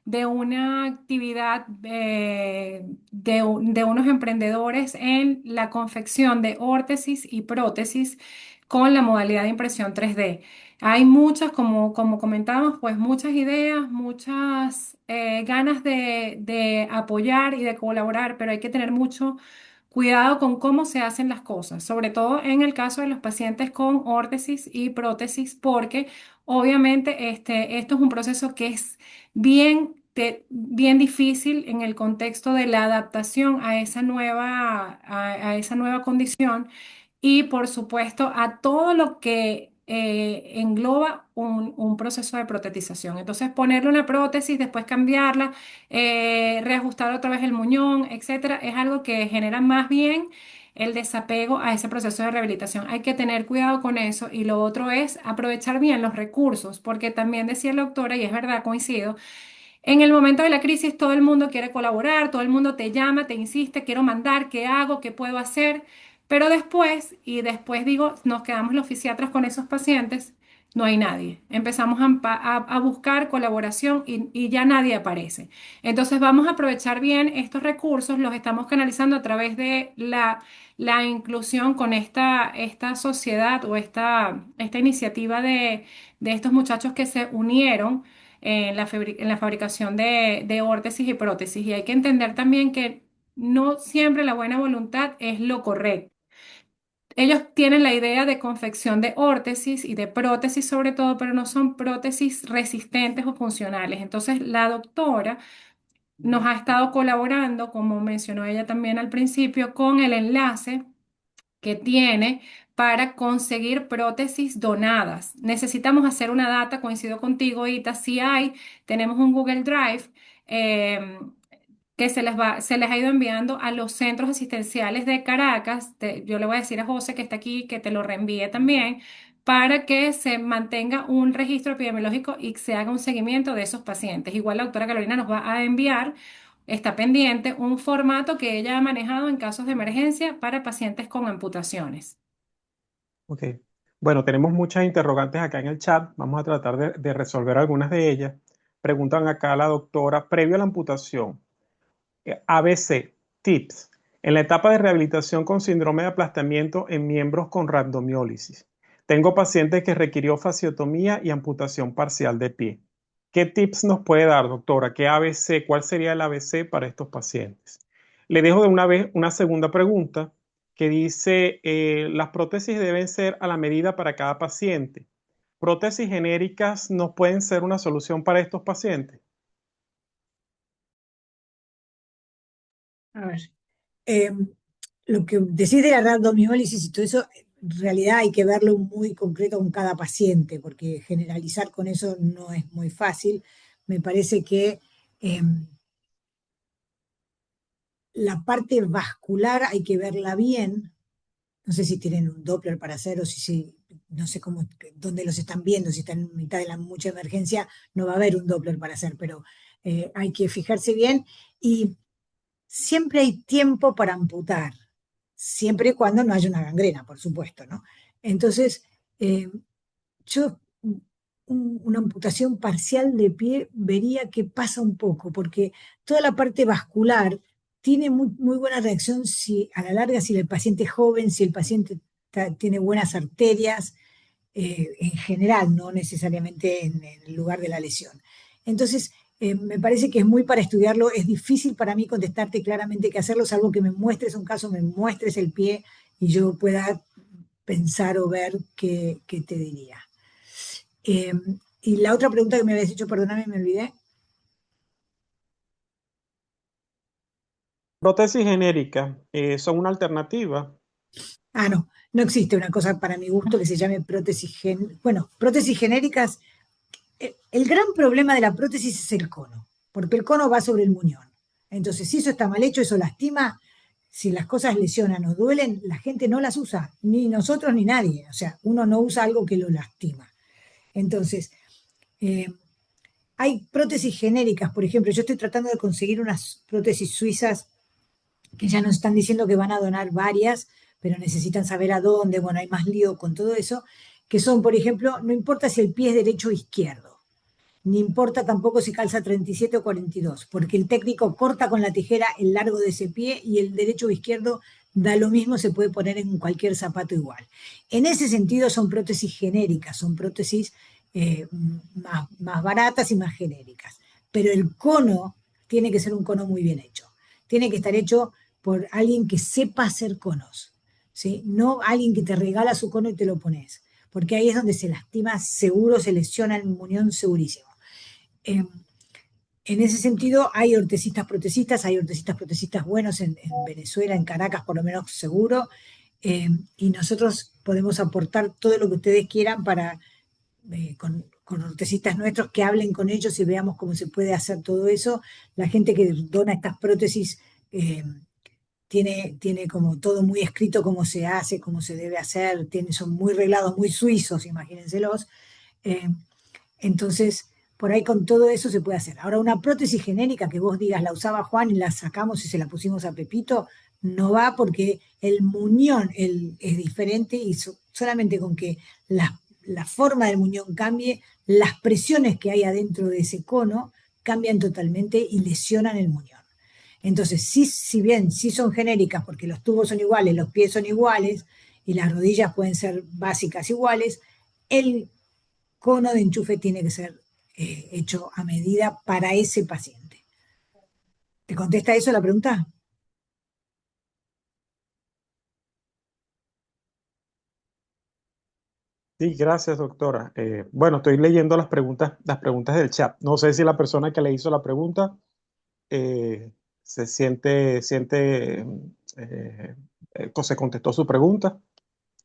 de una actividad de unos emprendedores en la confección de órtesis y prótesis con la modalidad de impresión 3D. Hay muchas, como comentábamos, pues muchas ideas, muchas ganas de apoyar y de colaborar, pero hay que tener mucho cuidado con cómo se hacen las cosas, sobre todo en el caso de los pacientes con órtesis y prótesis, porque obviamente esto es un proceso que es bien difícil en el contexto de la adaptación a esa nueva condición y por supuesto a todo lo que engloba un proceso de protetización. Entonces ponerle una prótesis, después cambiarla, reajustar otra vez el muñón, etcétera, es algo que genera más bien el desapego a ese proceso de rehabilitación. Hay que tener cuidado con eso y lo otro es aprovechar bien los recursos, porque también decía la doctora, y es verdad, coincido, en el momento de la crisis todo el mundo quiere colaborar, todo el mundo te llama, te insiste, quiero mandar, ¿qué hago? ¿Qué puedo hacer? Pero después, y después digo, nos quedamos los fisiatras con esos pacientes, no hay nadie. Empezamos a buscar colaboración y ya nadie aparece. Entonces vamos a aprovechar bien estos recursos, los estamos canalizando a través de la inclusión con esta sociedad o esta iniciativa de estos muchachos que se unieron en la fabricación de órtesis y prótesis. Y hay que entender también que no siempre la buena voluntad es lo correcto. Ellos tienen la idea de confección de órtesis y de prótesis sobre todo, pero no son prótesis resistentes o funcionales. Entonces, la doctora nos ha estado colaborando, como mencionó ella también al principio, con el enlace que tiene para conseguir prótesis donadas. Necesitamos hacer una data, coincido contigo, Ita, si hay, tenemos un Google Drive eh, que se les ha ido enviando a los centros asistenciales de Caracas. Yo le voy a decir a José que está aquí que te lo reenvíe también para que se mantenga un registro epidemiológico y se haga un seguimiento de esos pacientes. Igual la doctora Carolina nos va a enviar, está pendiente, un formato que ella ha manejado en casos de emergencia para pacientes con amputaciones.
Ok. Bueno, tenemos muchas interrogantes acá en el chat. Vamos a tratar de resolver algunas de ellas. Preguntan acá a la doctora, previo a la amputación, ABC, tips. En la etapa de rehabilitación con síndrome de aplastamiento en miembros con rabdomiólisis. Tengo pacientes que requirió fasciotomía y amputación parcial de pie. ¿Qué tips nos puede dar, doctora? ¿Qué ABC? ¿Cuál sería el ABC para estos pacientes? Le dejo de una vez una segunda pregunta que dice, las prótesis deben ser a la medida para cada paciente. ¿Prótesis genéricas no pueden ser una solución para estos pacientes?
A ver, eh, lo que decís de la rabdomiólisis y todo eso, en realidad hay que verlo muy concreto con cada paciente, porque generalizar con eso no es muy fácil. Me parece que eh, la parte vascular hay que verla bien. No sé si tienen un Doppler para hacer o no sé cómo, dónde los están viendo, si están en mitad de la mucha emergencia, no va a haber un Doppler para hacer, pero hay que fijarse bien y siempre hay tiempo para amputar, siempre y cuando no haya una gangrena, por supuesto, ¿no? Entonces, eh, yo una amputación parcial de pie vería que pasa un poco, porque toda la parte vascular tiene muy buena reacción si a la larga, si el paciente es joven, si el paciente tiene buenas arterias, en general, no necesariamente en el lugar de la lesión. Entonces, me parece que es muy para estudiarlo, es difícil para mí contestarte claramente qué hacerlo, salvo que me muestres un caso, me muestres el pie y yo pueda pensar o ver qué te diría. Eh, y la otra pregunta que me habías hecho, perdóname, me olvidé.
Prótesis genéricas son una alternativa.
Ah, no, no existe una cosa para mi gusto que se llame prótesis genéricas. El gran problema de la prótesis es el cono, porque el cono va sobre el muñón. Entonces, si eso está mal hecho, eso lastima. Si las cosas lesionan o duelen, la gente no las usa, ni nosotros ni nadie. O sea, uno no usa algo que lo lastima. Entonces, eh, hay prótesis genéricas, por ejemplo, yo estoy tratando de conseguir unas prótesis suizas que ya nos están diciendo que van a donar varias, pero necesitan saber a dónde, bueno, hay más lío con todo eso, que son, por ejemplo, no importa si el pie es derecho o izquierdo, ni importa tampoco si calza 37 o 42, porque el técnico corta con la tijera el largo de ese pie y el derecho o izquierdo da lo mismo, se puede poner en cualquier zapato igual. En ese sentido son prótesis genéricas, son prótesis más baratas y más genéricas, pero el cono tiene que ser un cono muy bien hecho, tiene que estar hecho por alguien que sepa hacer conos, ¿sí? No alguien que te regala su cono y te lo pones, porque ahí es donde se lastima seguro, se lesiona el muñón segurísimo. En ese sentido, hay ortesistas protecistas buenos en Venezuela, en Caracas por lo menos seguro, y nosotros podemos aportar todo lo que ustedes quieran para, con ortesistas nuestros, que hablen con ellos y veamos cómo se puede hacer todo eso. La gente que dona estas prótesis eh, tiene como todo muy escrito cómo se hace, cómo se debe hacer, son muy reglados, muy suizos, imagínenselos. Eh, entonces, por ahí con todo eso se puede hacer. Ahora, una prótesis genérica que vos digas, la usaba Juan y la sacamos y se la pusimos a Pepito, no va porque el muñón es diferente y solamente con que la forma del muñón cambie, las presiones que hay adentro de ese cono cambian totalmente y lesionan el muñón. Entonces, sí, si bien sí son genéricas porque los tubos son iguales, los pies son iguales y las rodillas pueden ser básicas iguales, el cono de enchufe tiene que ser hecho a medida para ese paciente. ¿Te contesta eso la pregunta?
Sí, gracias, doctora. Bueno, estoy leyendo las preguntas del chat. No sé si la persona que le hizo la pregunta se se contestó su pregunta.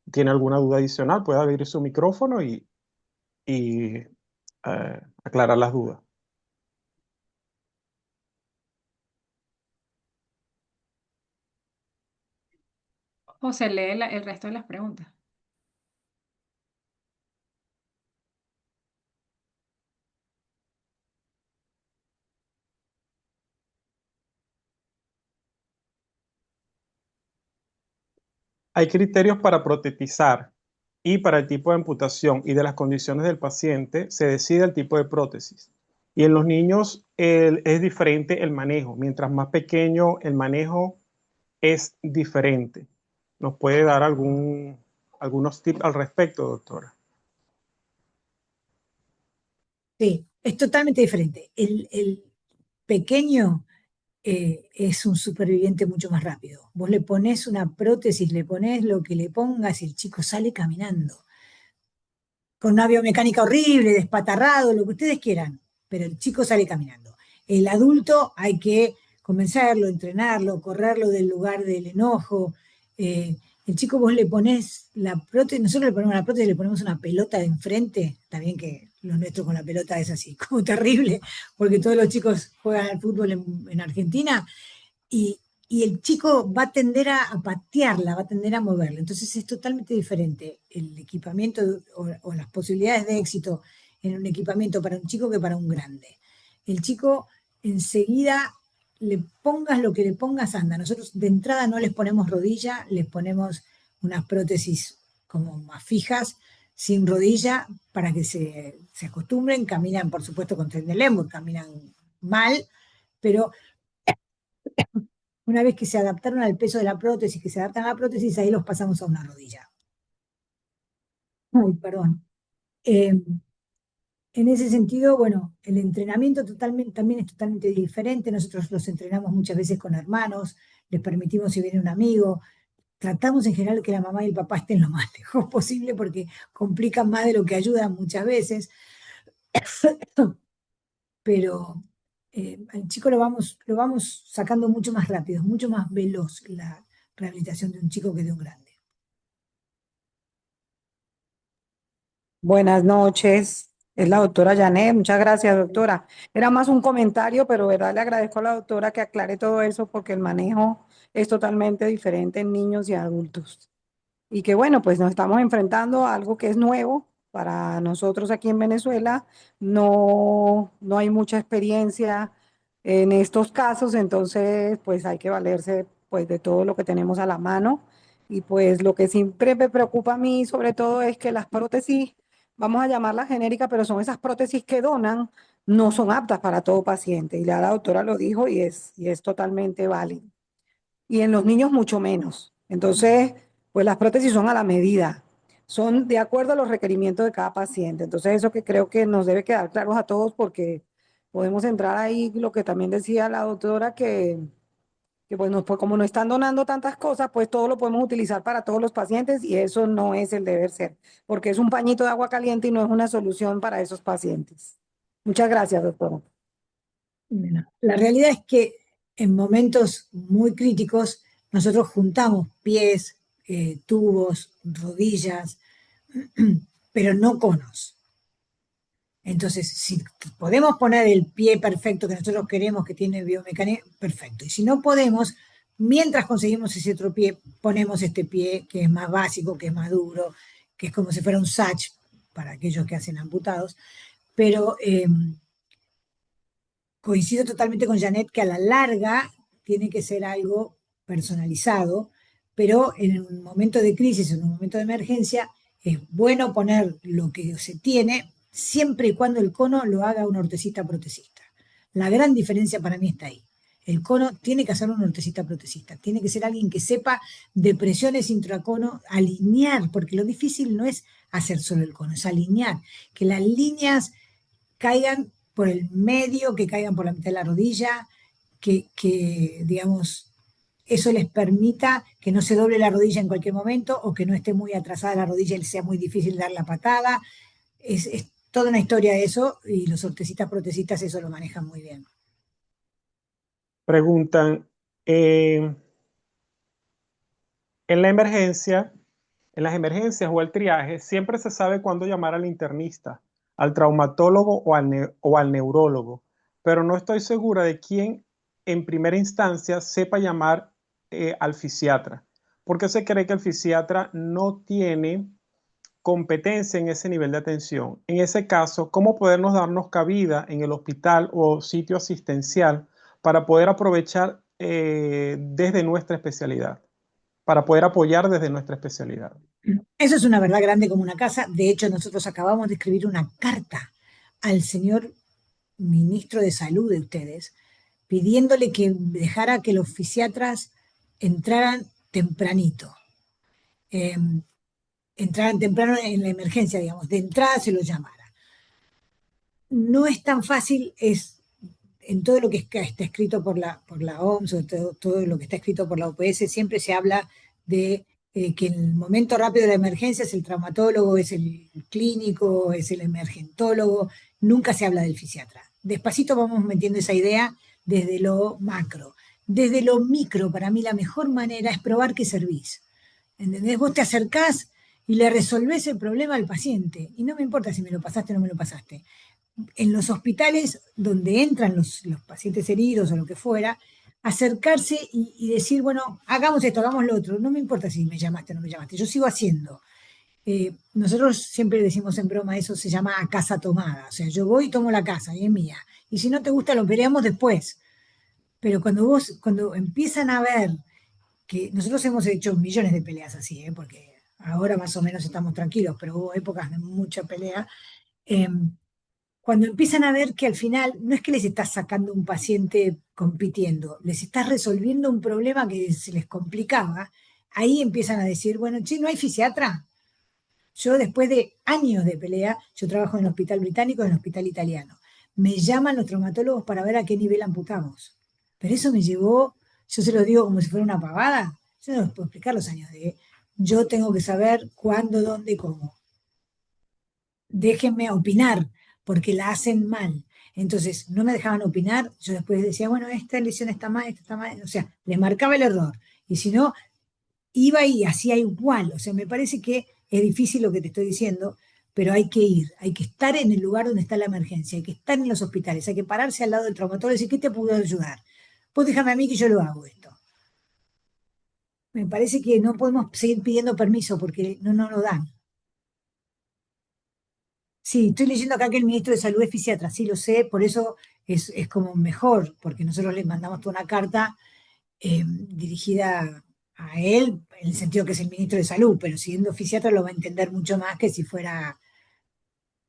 ¿Tiene alguna duda adicional? Puede abrir su micrófono y aclarar las dudas.
O se lee el resto de las preguntas.
Hay criterios para protetizar y para el tipo de amputación y de las condiciones del paciente se decide el tipo de prótesis. Y en los niños es diferente el manejo. Mientras más pequeño el manejo es diferente. ¿Nos puede dar algunos tips al respecto, doctora?
Sí, es totalmente diferente. El pequeño es un superviviente mucho más rápido. Vos le pones una prótesis, le pones lo que le pongas y el chico sale caminando. Con una biomecánica horrible, despatarrado, lo que ustedes quieran, pero el chico sale caminando. El adulto hay que convencerlo, entrenarlo, correrlo del lugar del enojo. El chico vos le ponés la prótesis, nosotros le ponemos la prótesis, le ponemos una pelota de enfrente, está bien que lo nuestro con la pelota es así, como terrible, porque todos los chicos juegan al fútbol en Argentina, y, y el chico va a tender a patearla, va a tender a moverla. Entonces es totalmente diferente el equipamiento o las posibilidades de éxito en un equipamiento para un chico que para un grande. El chico enseguida, le pongas lo que le pongas, anda. Nosotros de entrada no les ponemos rodilla, les ponemos unas prótesis como más fijas, sin rodilla, para que se acostumbren. Caminan, por supuesto, con tren de Lemur, caminan mal, pero una vez que se adaptaron al peso de la prótesis, que se adaptan a la prótesis, ahí los pasamos a una rodilla. Uy, perdón. En ese sentido, bueno, el entrenamiento también es totalmente diferente. Nosotros los entrenamos muchas veces con hermanos, les permitimos si viene un amigo. Tratamos en general que la mamá y el papá estén lo más lejos posible porque complican más de lo que ayudan muchas veces. Pero al chico lo vamos sacando mucho más rápido, es mucho más veloz la rehabilitación de un chico que de un grande.
Buenas noches, es la doctora Janet. Muchas gracias, doctora. Era más un comentario, pero verdad le agradezco a la doctora que aclare todo eso porque el manejo es totalmente diferente en niños y adultos. Y que bueno, pues nos estamos enfrentando a algo que es nuevo para nosotros aquí en Venezuela. No hay mucha experiencia en estos casos, entonces pues hay que valerse pues de todo lo que tenemos a la mano. Y pues lo que siempre me preocupa a mí sobre todo es que las prótesis, vamos a llamarlas genéricas, pero son esas prótesis que donan, no son aptas para todo paciente. Y la doctora lo dijo y es totalmente válido. Y en los niños mucho menos. Entonces, pues las prótesis son a la medida, son de acuerdo a los requerimientos de cada paciente. Entonces, eso que creo que nos debe quedar claros a todos porque podemos entrar ahí, lo que también decía la doctora, que pues, pues como no están donando tantas cosas, pues todo lo podemos utilizar para todos los pacientes y eso no es el deber ser, porque es un pañito de agua caliente y no es una solución para esos pacientes. Muchas gracias, doctora.
Bueno, la realidad es que en momentos muy críticos nosotros juntamos pies, tubos, rodillas, pero no conos. Entonces, si podemos poner el pie perfecto que nosotros queremos, que tiene biomecánica, perfecto. Y si no podemos, mientras conseguimos ese otro pie, ponemos este pie que es más básico, que es más duro, que es como si fuera un sach para aquellos que hacen amputados. Pero coincido totalmente con Janet que a la larga tiene que ser algo personalizado, pero en un momento de crisis, en un momento de emergencia, es bueno poner lo que se tiene siempre y cuando el cono lo haga un ortesista protesista. La gran diferencia para mí está ahí. El cono tiene que hacer un ortesista protesista, tiene que ser alguien que sepa de presiones intracono, alinear, porque lo difícil no es hacer solo el cono, es alinear, que las líneas caigan por el medio, que caigan por la mitad de la rodilla, digamos, eso les permita que no se doble la rodilla en cualquier momento o que no esté muy atrasada la rodilla y les sea muy difícil dar la patada. Es toda una historia de eso y los ortesistas protesistas eso lo manejan muy bien.
Preguntan, en la emergencia, en las emergencias o el triaje, siempre se sabe cuándo llamar al internista, al traumatólogo o al neurólogo, pero no estoy segura de quién en primera instancia sepa llamar al fisiatra, porque se cree que el fisiatra no tiene competencia en ese nivel de atención. En ese caso, ¿cómo podernos darnos cabida en el hospital o sitio asistencial para poder aprovechar desde nuestra especialidad, para poder apoyar desde nuestra especialidad?
Eso es una verdad grande como una casa. De hecho, nosotros acabamos de escribir una carta al señor ministro de Salud de ustedes, pidiéndole que dejara que los fisiatras entraran tempranito. Entraran temprano en la emergencia, digamos, de entrada se los llamara. No es tan fácil, es en todo lo que está escrito por la OMS o todo lo que está escrito por la OPS, siempre se habla de que en el momento rápido de la emergencia es el traumatólogo, es el clínico, es el emergentólogo, nunca se habla del fisiatra. Despacito vamos metiendo esa idea desde lo macro. Desde lo micro, para mí la mejor manera es probar que servís. ¿Entendés? Vos te acercás y le resolvés el problema al paciente. Y no me importa si me lo pasaste o no me lo pasaste. En los hospitales donde entran los pacientes heridos o lo que fuera, acercarse y decir, bueno, hagamos esto, hagamos lo otro. No me importa si me llamaste o no me llamaste. Yo sigo haciendo. Nosotros siempre decimos en broma, eso se llama a casa tomada. O sea, yo voy y tomo la casa y es mía. Y si no te gusta, lo peleamos después. Pero cuando empiezan a ver que nosotros hemos hecho millones de peleas así, porque ahora más o menos estamos tranquilos, pero hubo épocas de mucha pelea. Cuando empiezan a ver que al final no es que les estás sacando un paciente compitiendo, les estás resolviendo un problema que se les complicaba, ahí empiezan a decir, bueno, che, ¿no hay fisiatra? Yo después de años de pelea, yo trabajo en el hospital británico y en el hospital italiano. Me llaman los traumatólogos para ver a qué nivel amputamos. Pero eso me llevó, yo se lo digo como si fuera una pavada, yo no les puedo explicar los años de, yo tengo que saber cuándo, dónde y cómo. Déjenme opinar, porque la hacen mal. Entonces, no me dejaban opinar, yo después decía, bueno, esta lesión está mal, esta está mal, o sea, les marcaba el error. Y si no, iba y hacía igual. O sea, me parece que es difícil lo que te estoy diciendo, pero hay que ir, hay que estar en el lugar donde está la emergencia, hay que estar en los hospitales, hay que pararse al lado del traumatólogo y decir, ¿qué te puedo ayudar? Pues déjame a mí que yo lo hago esto. Me parece que no podemos seguir pidiendo permiso porque no lo dan. Sí, estoy leyendo acá que el ministro de Salud es fisiatra, sí lo sé, por eso es como mejor, porque nosotros le mandamos toda una carta dirigida a él, en el sentido que es el ministro de Salud, pero siendo fisiatra lo va a entender mucho más que si fuera,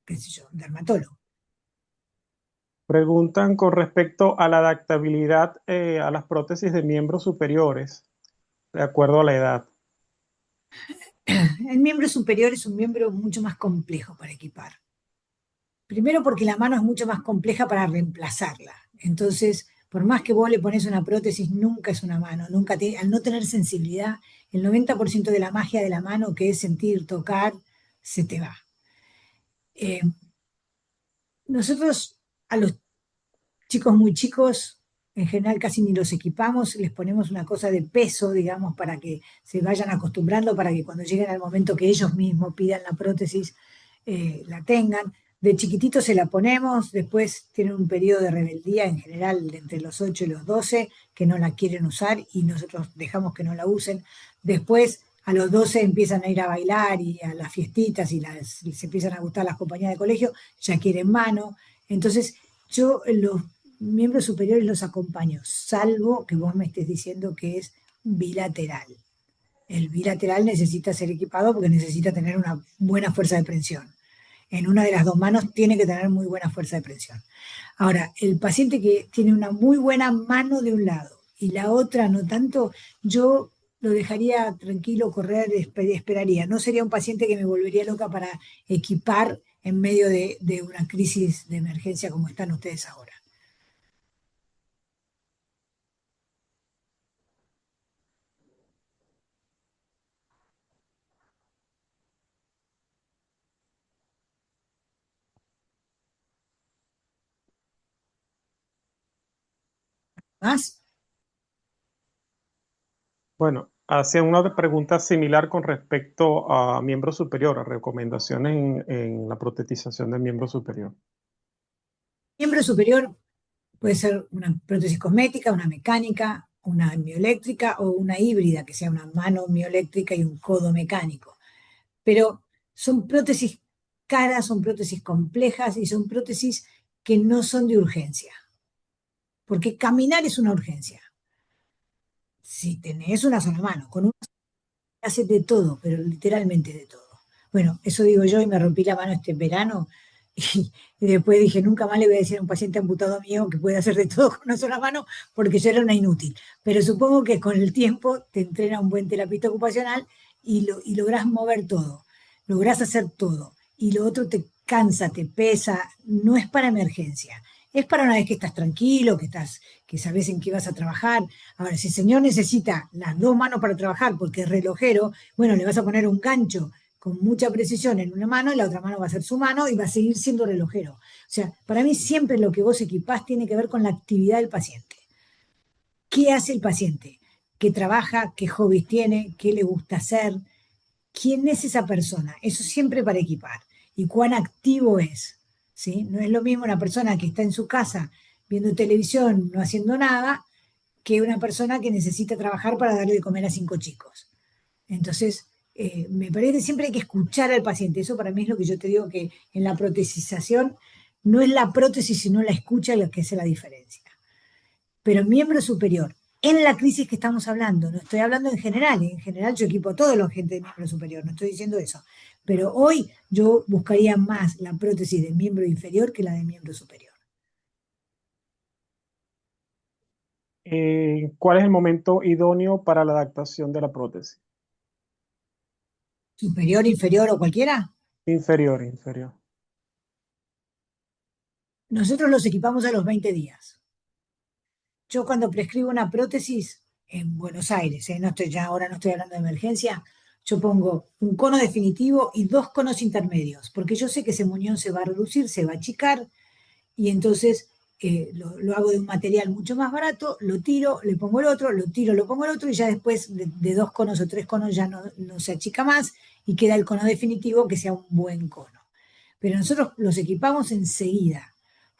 qué sé yo, dermatólogo.
Preguntan con respecto a la adaptabilidad a las prótesis de miembros superiores, de acuerdo a la edad.
El miembro superior es un miembro mucho más complejo para equipar. Primero porque la mano es mucho más compleja para reemplazarla. Entonces, por más que vos le pones una prótesis, nunca es una mano. Al no tener sensibilidad, el 90% de la magia de la mano, que es sentir, tocar, se te va. Nosotros a los chicos muy chicos en general casi ni los equipamos, les ponemos una cosa de peso, digamos, para que se vayan acostumbrando, para que cuando lleguen al momento que ellos mismos pidan la prótesis, la tengan. De chiquitito se la ponemos, después tienen un periodo de rebeldía, en general de entre los 8 y los 12, que no la quieren usar y nosotros dejamos que no la usen. Después, a los 12 empiezan a ir a bailar y a las fiestitas y les empiezan a gustar las compañías de colegio, ya quieren mano. Entonces, yo los miembros superiores los acompaño, salvo que vos me estés diciendo que es bilateral. El bilateral necesita ser equipado porque necesita tener una buena fuerza de prensión. En una de las dos manos tiene que tener muy buena fuerza de prensión. Ahora, el paciente que tiene una muy buena mano de un lado y la otra no tanto, yo lo dejaría tranquilo, correr, esperaría. No sería un paciente que me volvería loca para equipar en medio de una crisis de emergencia como están ustedes ahora. ¿Más?
Bueno, hacía una pregunta similar con respecto a miembro superior, a recomendaciones en la protetización del miembro superior.
Miembro superior puede ser una prótesis cosmética, una mecánica, una mioeléctrica o una híbrida, que sea una mano mioeléctrica y un codo mecánico. Pero son prótesis caras, son prótesis complejas y son prótesis que no son de urgencia. Porque caminar es una urgencia. Si tenés una sola mano, con una haces de todo, pero literalmente de todo. Bueno, eso digo yo y me rompí la mano este verano y después dije, nunca más le voy a decir a un paciente amputado mío que puede hacer de todo con una sola mano porque yo era una inútil. Pero supongo que con el tiempo te entrena un buen terapista ocupacional y lográs mover todo, lográs hacer todo. Y lo otro te cansa, te pesa, no es para emergencia. Es para una vez que estás tranquilo, que sabes en qué vas a trabajar. Ahora, si el señor necesita las dos manos para trabajar porque es relojero, bueno, le vas a poner un gancho con mucha precisión en una mano y la otra mano va a ser su mano y va a seguir siendo relojero. O sea, para mí siempre lo que vos equipás tiene que ver con la actividad del paciente. ¿Qué hace el paciente? ¿Qué trabaja? ¿Qué hobbies tiene? ¿Qué le gusta hacer? ¿Quién es esa persona? Eso siempre para equipar. ¿Y cuán activo es? ¿Sí? No es lo mismo una persona que está en su casa viendo televisión, no haciendo nada, que una persona que necesita trabajar para darle de comer a 5 chicos. Entonces, me parece que siempre hay que escuchar al paciente. Eso para mí es lo que yo te digo, que en la protesización no es la prótesis, sino la escucha lo que hace la diferencia. Pero miembro superior, en la crisis que estamos hablando, no estoy hablando en general yo equipo a todos los gente de miembro superior, no estoy diciendo eso. Pero hoy yo buscaría más la prótesis de miembro inferior que la de miembro superior.
¿Cuál es el momento idóneo para la adaptación de la prótesis?
¿Superior, inferior o cualquiera?
Inferior, inferior.
Nosotros los equipamos a los 20 días. Yo cuando prescribo una prótesis en Buenos Aires, ahora no estoy hablando de emergencia, yo pongo un cono definitivo y 2 conos intermedios, porque yo sé que ese muñón se va a reducir, se va a achicar, y entonces lo hago de un material mucho más barato, lo tiro, le pongo el otro, lo tiro, lo pongo el otro, y ya después de 2 conos o 3 conos ya no se achica más, y queda el cono definitivo que sea un buen cono. Pero nosotros los equipamos enseguida.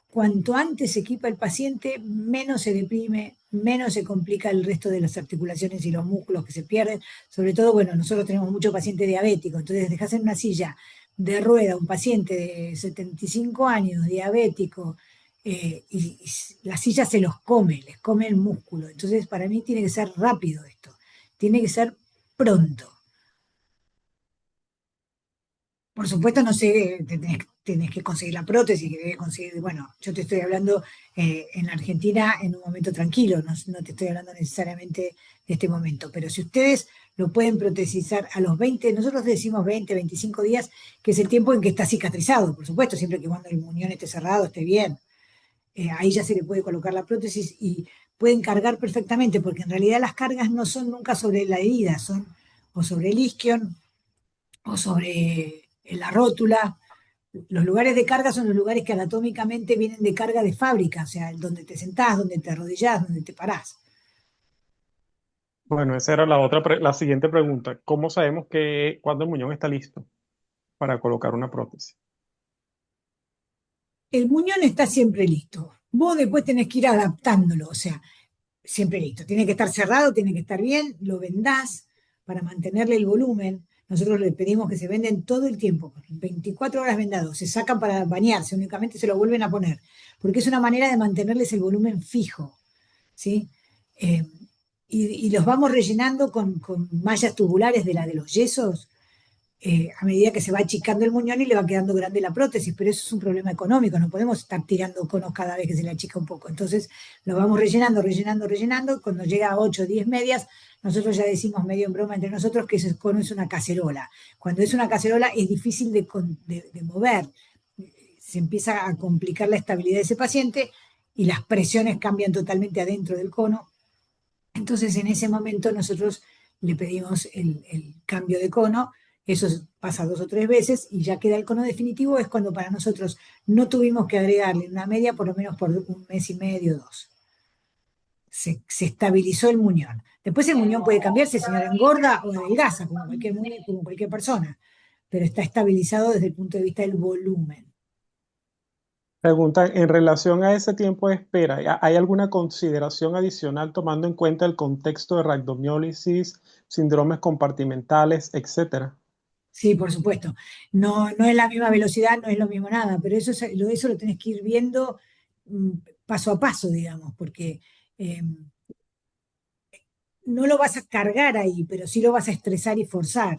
Cuanto antes se equipa el paciente, menos se deprime, menos se complica el resto de las articulaciones y los músculos que se pierden. Sobre todo, bueno, nosotros tenemos mucho paciente diabético, entonces dejas en una silla de rueda un paciente de 75 años, diabético, y la silla se los come, les come el músculo. Entonces, para mí tiene que ser rápido esto, tiene que ser pronto. Por supuesto, no sé, tenés que conseguir la prótesis, que debes conseguir, bueno, yo te estoy hablando en Argentina en un momento tranquilo, no te estoy hablando necesariamente de este momento, pero si ustedes lo pueden protesizar a los 20, nosotros decimos 20, 25 días, que es el tiempo en que está cicatrizado, por supuesto, siempre que cuando el muñón esté cerrado, esté bien. Ahí ya se le puede colocar la prótesis y pueden cargar perfectamente, porque en realidad las cargas no son nunca sobre la herida, son o sobre el isquion o sobre la rótula. Los lugares de carga son los lugares que anatómicamente vienen de carga de fábrica, o sea, donde te sentás, donde te arrodillás, donde te parás.
Bueno, esa era la siguiente pregunta. ¿Cómo sabemos cuándo el muñón está listo para colocar una prótesis?
El muñón está siempre listo. Vos después tenés que ir adaptándolo, o sea, siempre listo. Tiene que estar cerrado, tiene que estar bien, lo vendás para mantenerle el volumen. Nosotros le pedimos que se venden todo el tiempo, 24 horas vendados. Se sacan para bañarse, únicamente se lo vuelven a poner, porque es una manera de mantenerles el volumen fijo, ¿sí? Eh, y los vamos rellenando con mallas tubulares de la de los yesos, a medida que se va achicando el muñón y le va quedando grande la prótesis, pero eso es un problema económico, no podemos estar tirando conos cada vez que se le achica un poco. Entonces lo vamos rellenando, rellenando, rellenando. Cuando llega a 8 o 10 medias, nosotros ya decimos medio en broma entre nosotros que ese cono es una cacerola. Cuando es una cacerola es difícil de mover, se empieza a complicar la estabilidad de ese paciente y las presiones cambian totalmente adentro del cono. Entonces, en ese momento nosotros le pedimos el cambio de cono, eso pasa 2 o 3 veces y ya queda el cono definitivo, es cuando para nosotros no tuvimos que agregarle una media por lo menos por 1 mes y medio, 2. Se estabilizó el muñón. Después el muñón puede cambiarse si señora engorda o adelgaza, como cualquier muñón, como cualquier persona, pero está estabilizado desde el punto de vista del volumen.
Preguntan, en relación a ese tiempo de espera, ¿hay alguna consideración adicional tomando en cuenta el contexto de rhabdomiólisis, síndromes compartimentales, etcétera?
Sí, por supuesto. No, no es la misma velocidad, no es lo mismo nada, pero eso lo tenés que ir viendo mm, paso a paso, digamos, porque eh, no lo vas a cargar ahí, pero sí lo vas a estresar y forzar.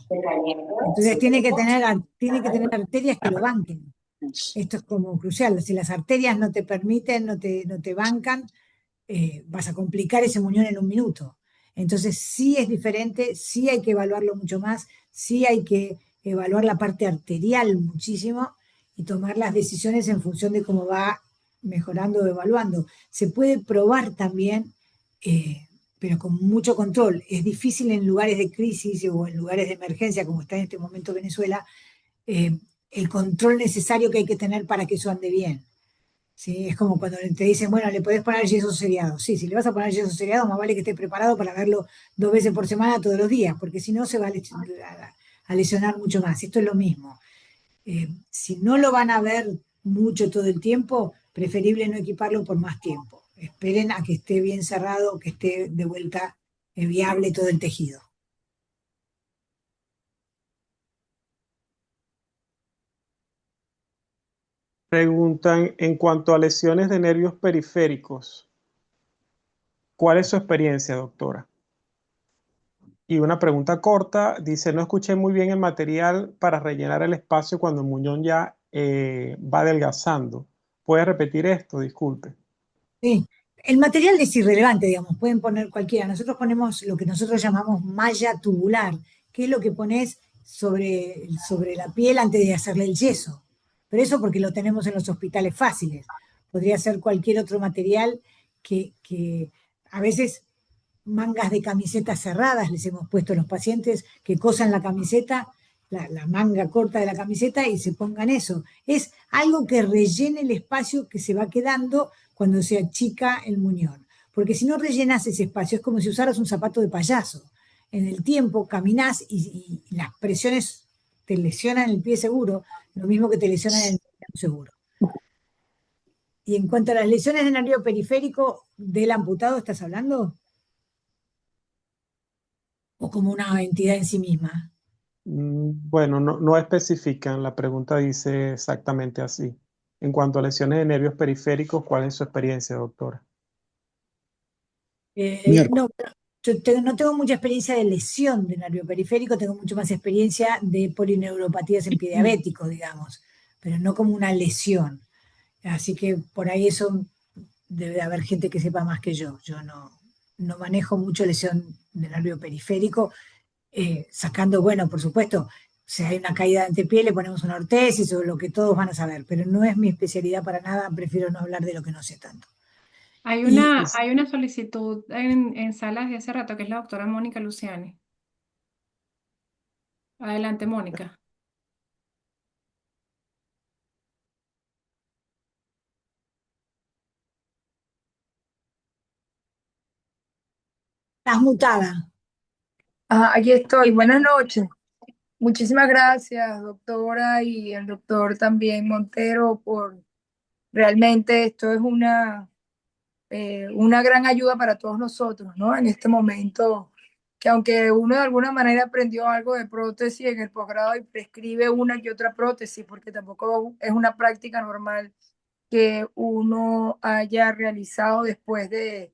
Entonces tiene que tener arterias que lo banquen. Esto es como crucial. Si las arterias no te permiten, no te bancan, vas a complicar ese muñón en 1 minuto. Entonces sí es diferente, sí hay que evaluarlo mucho más, sí hay que evaluar la parte arterial muchísimo y tomar las decisiones en función de cómo va mejorando o evaluando. Se puede probar también, pero con mucho control. Es difícil en lugares de crisis o en lugares de emergencia, como está en este momento Venezuela, eh, el control necesario que hay que tener para que eso ande bien. ¿Sí? Es como cuando te dicen, bueno, le podés poner yeso seriado. Sí, si le vas a poner yeso seriado, más vale que estés preparado para verlo 2 veces por semana todos los días, porque si no se va a lesionar mucho más. Esto es lo mismo. Si no lo van a ver mucho todo el tiempo, preferible no equiparlo por más tiempo. Esperen a que esté bien cerrado, que esté de vuelta viable todo el tejido.
Preguntan, en cuanto a lesiones de nervios periféricos, ¿cuál es su experiencia, doctora? Y una pregunta corta, dice, no escuché muy bien el material para rellenar el espacio cuando el muñón ya va adelgazando. ¿Puede repetir esto? Disculpe.
Sí. El material es irrelevante, digamos, pueden poner cualquiera. Nosotros ponemos lo que nosotros llamamos malla tubular, que es lo que pones sobre la piel antes de hacerle el yeso. Pero eso porque lo tenemos en los hospitales fáciles. Podría ser cualquier otro material que a veces mangas de camisetas cerradas les hemos puesto a los pacientes que cosan la camiseta, la manga corta de la camiseta y se pongan eso. Es algo que rellene el espacio que se va quedando cuando se achica el muñón. Porque si no rellenas ese espacio, es como si usaras un zapato de payaso. En el tiempo caminás y las presiones te lesionan el pie seguro, lo mismo que te lesionan el muñón seguro. Y en cuanto a las lesiones del nervio periférico del amputado, ¿estás hablando? ¿O como una entidad en sí misma?
Bueno, no especifican, la pregunta dice exactamente así. En cuanto a lesiones de nervios periféricos, ¿cuál es su experiencia, doctora?
Miércoles.
No, yo no tengo mucha experiencia de lesión de nervio periférico, tengo mucho más experiencia de polineuropatías en pie diabético, digamos, pero no como una lesión. Así que por ahí eso debe de haber gente que sepa más que yo. Yo no manejo mucho lesión de nervio periférico, sacando, bueno, por supuesto, si hay una caída de antepié, le ponemos una ortesis o lo que todos van a saber, pero no es mi especialidad para nada, prefiero no hablar de lo que no sé tanto.
Hay
Y
una solicitud en salas de hace rato que es la doctora Mónica Luciani. Adelante, Mónica.
Estás mutada.
Aquí estoy. Buenas noches. Muchísimas gracias, doctora, y el doctor también Montero, por realmente esto es una gran ayuda para todos nosotros, ¿no? En este momento, que aunque uno de alguna manera aprendió algo de prótesis en el posgrado y prescribe una que otra prótesis, porque tampoco es una práctica normal que uno haya realizado después de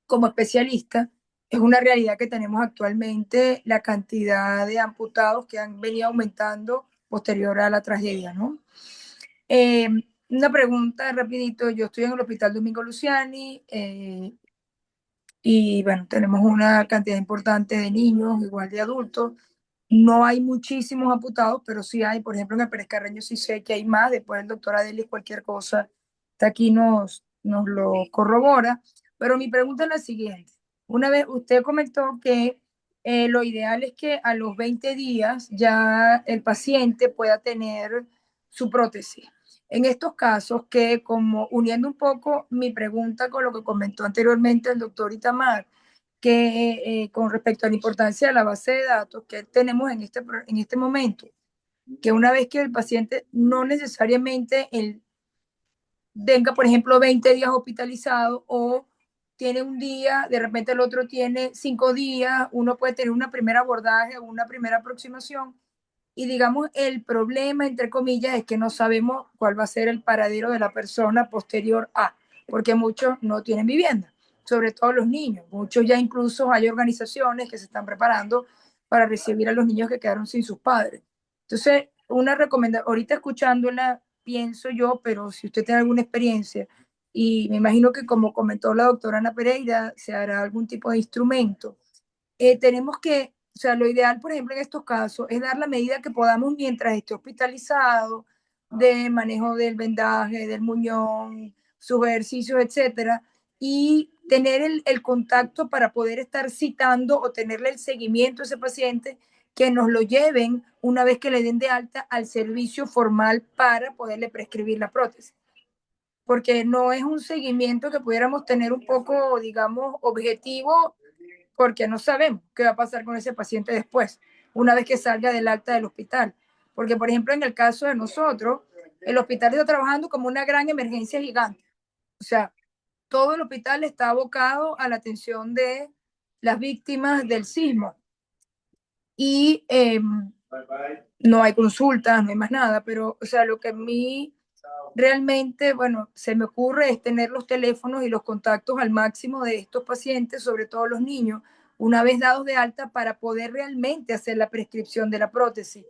como especialista, es una realidad que tenemos actualmente la cantidad de amputados que han venido aumentando posterior a la tragedia, ¿no? Eh, una pregunta rapidito, yo estoy en el Hospital Domingo Luciani y bueno, tenemos una cantidad importante de niños, igual de adultos. No hay muchísimos amputados, pero sí hay, por ejemplo, en el Pérez Carreño sí sé que hay más, después el doctor Adelis cualquier cosa está aquí nos lo corrobora, pero mi pregunta es la siguiente. Una vez usted comentó que lo ideal es que a los 20 días ya el paciente pueda tener su prótesis. En estos casos, que como uniendo un poco mi pregunta con lo que comentó anteriormente el doctor Itamar, que con respecto a la importancia de la base de datos que tenemos en este momento, que una vez que el paciente no necesariamente venga, por ejemplo, 20 días hospitalizado o tiene un día, de repente el otro tiene 5 días, uno puede tener una primera abordaje o una primera aproximación y digamos el problema, entre comillas, es que no sabemos cuál va a ser el paradero de la persona posterior a, porque muchos no tienen vivienda, sobre todo los niños. Muchos ya incluso hay organizaciones que se están preparando para recibir a los niños que quedaron sin sus padres. Entonces, una recomendación, ahorita escuchándola, pienso yo, pero si usted tiene alguna experiencia, y me imagino que como comentó la doctora Ana Pereira, se hará algún tipo de instrumento. Tenemos que, o sea, lo ideal, por ejemplo, en estos casos es dar la medida que podamos mientras esté hospitalizado, de manejo del vendaje, del muñón, sus ejercicios, etcétera, y tener el contacto para poder estar citando o tenerle el seguimiento a ese paciente que nos lo lleven una vez que le den de alta al servicio formal para poderle prescribir la prótesis. Porque no es un seguimiento que pudiéramos tener un poco, digamos, objetivo porque no sabemos qué va a pasar con ese paciente después, una vez que salga del alta del hospital. Porque, por ejemplo, en el caso de nosotros, el hospital está trabajando como una gran emergencia gigante. O sea, todo el hospital está abocado a la atención de las víctimas del sismo. Y no hay consultas, no hay más nada, pero, o sea, lo que a mí realmente, bueno, se me ocurre es tener los teléfonos y los contactos al máximo de estos pacientes, sobre todo los niños, una vez dados de alta para poder realmente hacer la prescripción de la prótesis,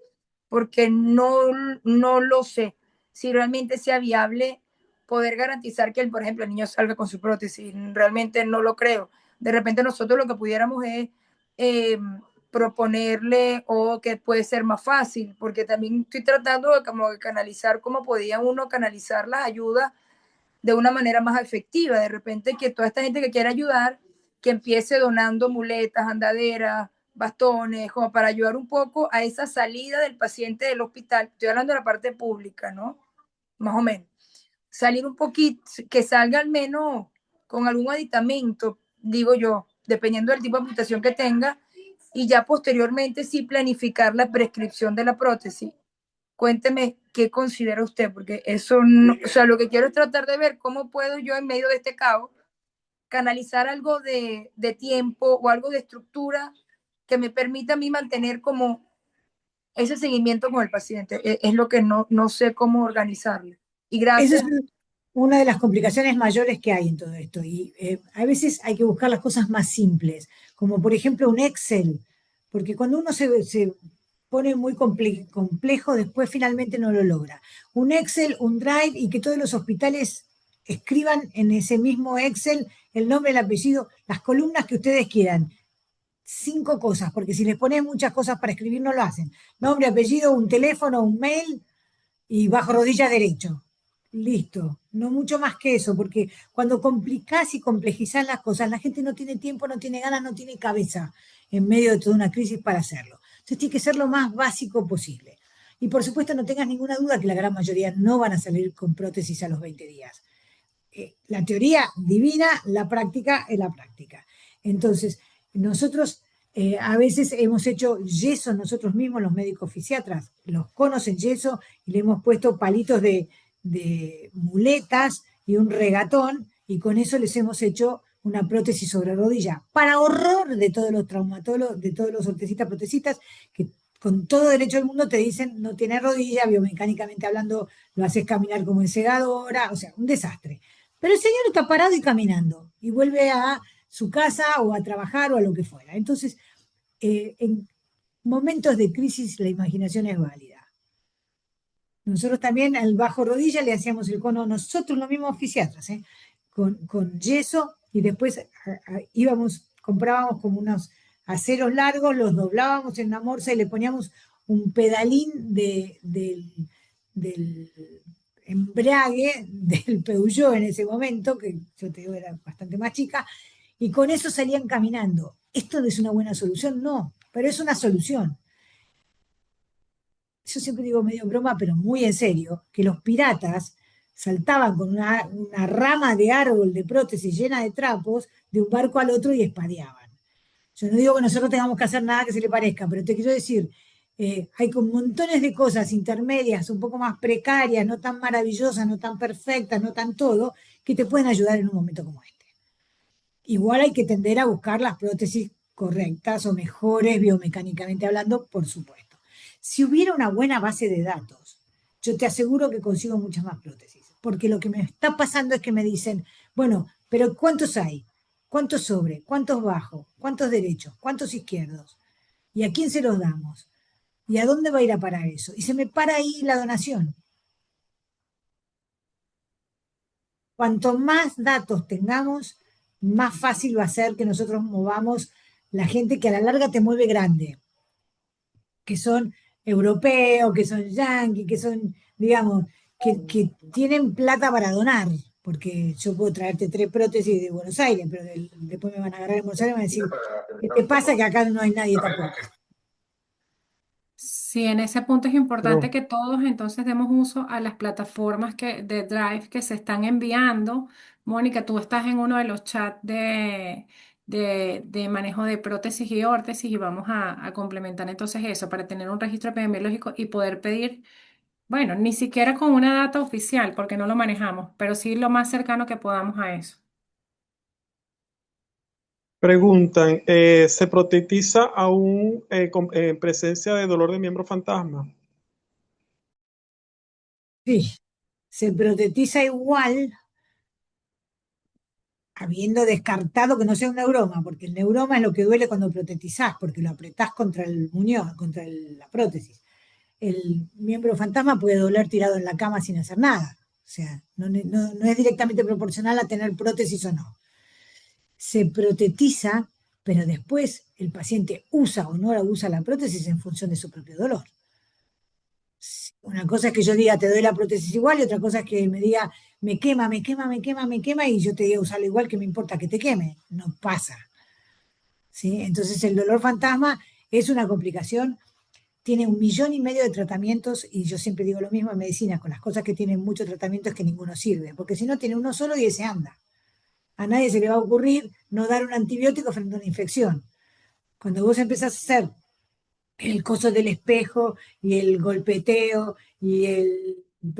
porque no lo sé si realmente sea viable poder garantizar que, por ejemplo, el niño salga con su prótesis. Realmente no lo creo. De repente nosotros lo que pudiéramos es proponerle o que puede ser más fácil, porque también estoy tratando de como de canalizar cómo podía uno canalizar las ayudas de una manera más efectiva. De repente que toda esta gente que quiera ayudar, que empiece donando muletas, andaderas, bastones, como para ayudar un poco a esa salida del paciente del hospital. Estoy hablando de la parte pública, ¿no? Más o menos. Salir un poquito, que salga al menos con algún aditamento, digo yo, dependiendo del tipo de amputación que tenga, y ya posteriormente sí planificar la prescripción de la prótesis. Cuénteme qué considera usted, porque eso no, o sea, lo que quiero es tratar de ver cómo puedo yo en medio de este caos canalizar algo de tiempo o algo de estructura que me permita a mí mantener como ese seguimiento con el paciente. Es lo que no sé cómo organizarlo. Y
Esa es
gracias.
una de las complicaciones mayores que hay en todo esto. Y a veces hay que buscar las cosas más simples, como por ejemplo un Excel, porque cuando uno se pone muy complejo, después finalmente no lo logra. Un Excel, un Drive y que todos los hospitales escriban en ese mismo Excel el nombre, el apellido, las columnas que ustedes quieran. 5 cosas, porque si les ponen muchas cosas para escribir no lo hacen. Nombre, apellido, un teléfono, un mail y bajo rodilla derecho. Listo, no mucho más que eso, porque cuando complicás y complejizás las cosas, la gente no tiene tiempo, no tiene ganas, no tiene cabeza en medio de toda una crisis para hacerlo. Entonces tiene que ser lo más básico posible. Y por supuesto no tengas ninguna duda que la gran mayoría no van a salir con prótesis a los 20 días. La teoría divina, la práctica es la práctica. Entonces, nosotros a veces hemos hecho yeso nosotros mismos, los médicos fisiatras, los conos en yeso, y le hemos puesto palitos de muletas y un regatón, y con eso les hemos hecho una prótesis sobre rodilla, para horror de todos los traumatólogos, de todos los ortesistas, protecistas, que con todo derecho del mundo te dicen, no tiene rodilla, biomecánicamente hablando, lo haces caminar como ensegadora, o sea, un desastre. Pero el señor está parado y caminando, y vuelve a su casa o a trabajar o a lo que fuera. Entonces, en momentos de crisis la imaginación es válida. Nosotros también al bajo rodilla le hacíamos el cono, nosotros los mismos fisiatras, con yeso, y después comprábamos como unos aceros largos, los doblábamos en una morsa y le poníamos un pedalín del embrague del Peugeot en ese momento, que yo te digo era bastante más chica, y con eso salían caminando. ¿Esto no es una buena solución? No, pero es una solución. Yo siempre digo medio en broma, pero muy en serio, que los piratas saltaban con una rama de árbol de prótesis llena de trapos de un barco al otro y espadeaban. Yo no digo que nosotros tengamos que hacer nada que se le parezca, pero te quiero decir, hay con montones de cosas intermedias, un poco más precarias, no tan maravillosas, no tan perfectas, no tan todo, que te pueden ayudar en un momento como este. Igual hay que tender a buscar las prótesis correctas o mejores biomecánicamente hablando, por supuesto. Si hubiera una buena base de datos, yo te aseguro que consigo muchas más prótesis, porque lo que me está pasando es que me dicen, bueno, pero ¿cuántos hay? ¿Cuántos sobre? ¿Cuántos bajo? ¿Cuántos derechos? ¿Cuántos izquierdos? ¿Y a quién se los damos? ¿Y a dónde va a ir a parar eso? Y se me para ahí la donación. Cuanto más datos tengamos, más fácil va a ser que nosotros movamos la gente que a la larga te mueve grande, que son europeos, que son yanquis, que son, digamos, que tienen plata para donar, porque yo puedo traerte 3 prótesis de Buenos Aires, pero después me van a agarrar en Buenos Aires y me van a decir, ¿qué te pasa que acá no hay nadie tampoco?
Sí, en ese punto es importante que todos entonces demos uso a las plataformas de Drive que se están enviando. Mónica, tú estás en uno de los chats de manejo de prótesis y órtesis y vamos a complementar entonces eso para tener un registro epidemiológico y poder pedir, bueno, ni siquiera con una data oficial porque no lo manejamos, pero sí lo más cercano que podamos a eso.
Preguntan, ¿se protetiza aún en presencia de dolor de miembro fantasma?
Sí, se protetiza igual habiendo descartado que no sea un neuroma, porque el neuroma es lo que duele cuando protetizás, porque lo apretás contra el muñón, contra la prótesis. El miembro fantasma puede doler tirado en la cama sin hacer nada. O sea, no es directamente proporcional a tener prótesis o no. Se protetiza, pero después el paciente usa o no usa la prótesis en función de su propio dolor. Una cosa es que yo diga, te doy la prótesis igual, y otra cosa es que me diga, me quema, y yo te diga, usarlo igual, que me importa que te queme. No pasa. ¿Sí? Entonces el dolor fantasma es una complicación, tiene 1,5 millones de tratamientos, y yo siempre digo lo mismo en medicina, con las cosas que tienen mucho tratamiento es que ninguno sirve, porque si no tiene uno solo y ese anda. A nadie se le va a ocurrir no dar un antibiótico frente a una infección. Cuando vos empezás a hacer el coso del espejo y el golpeteo y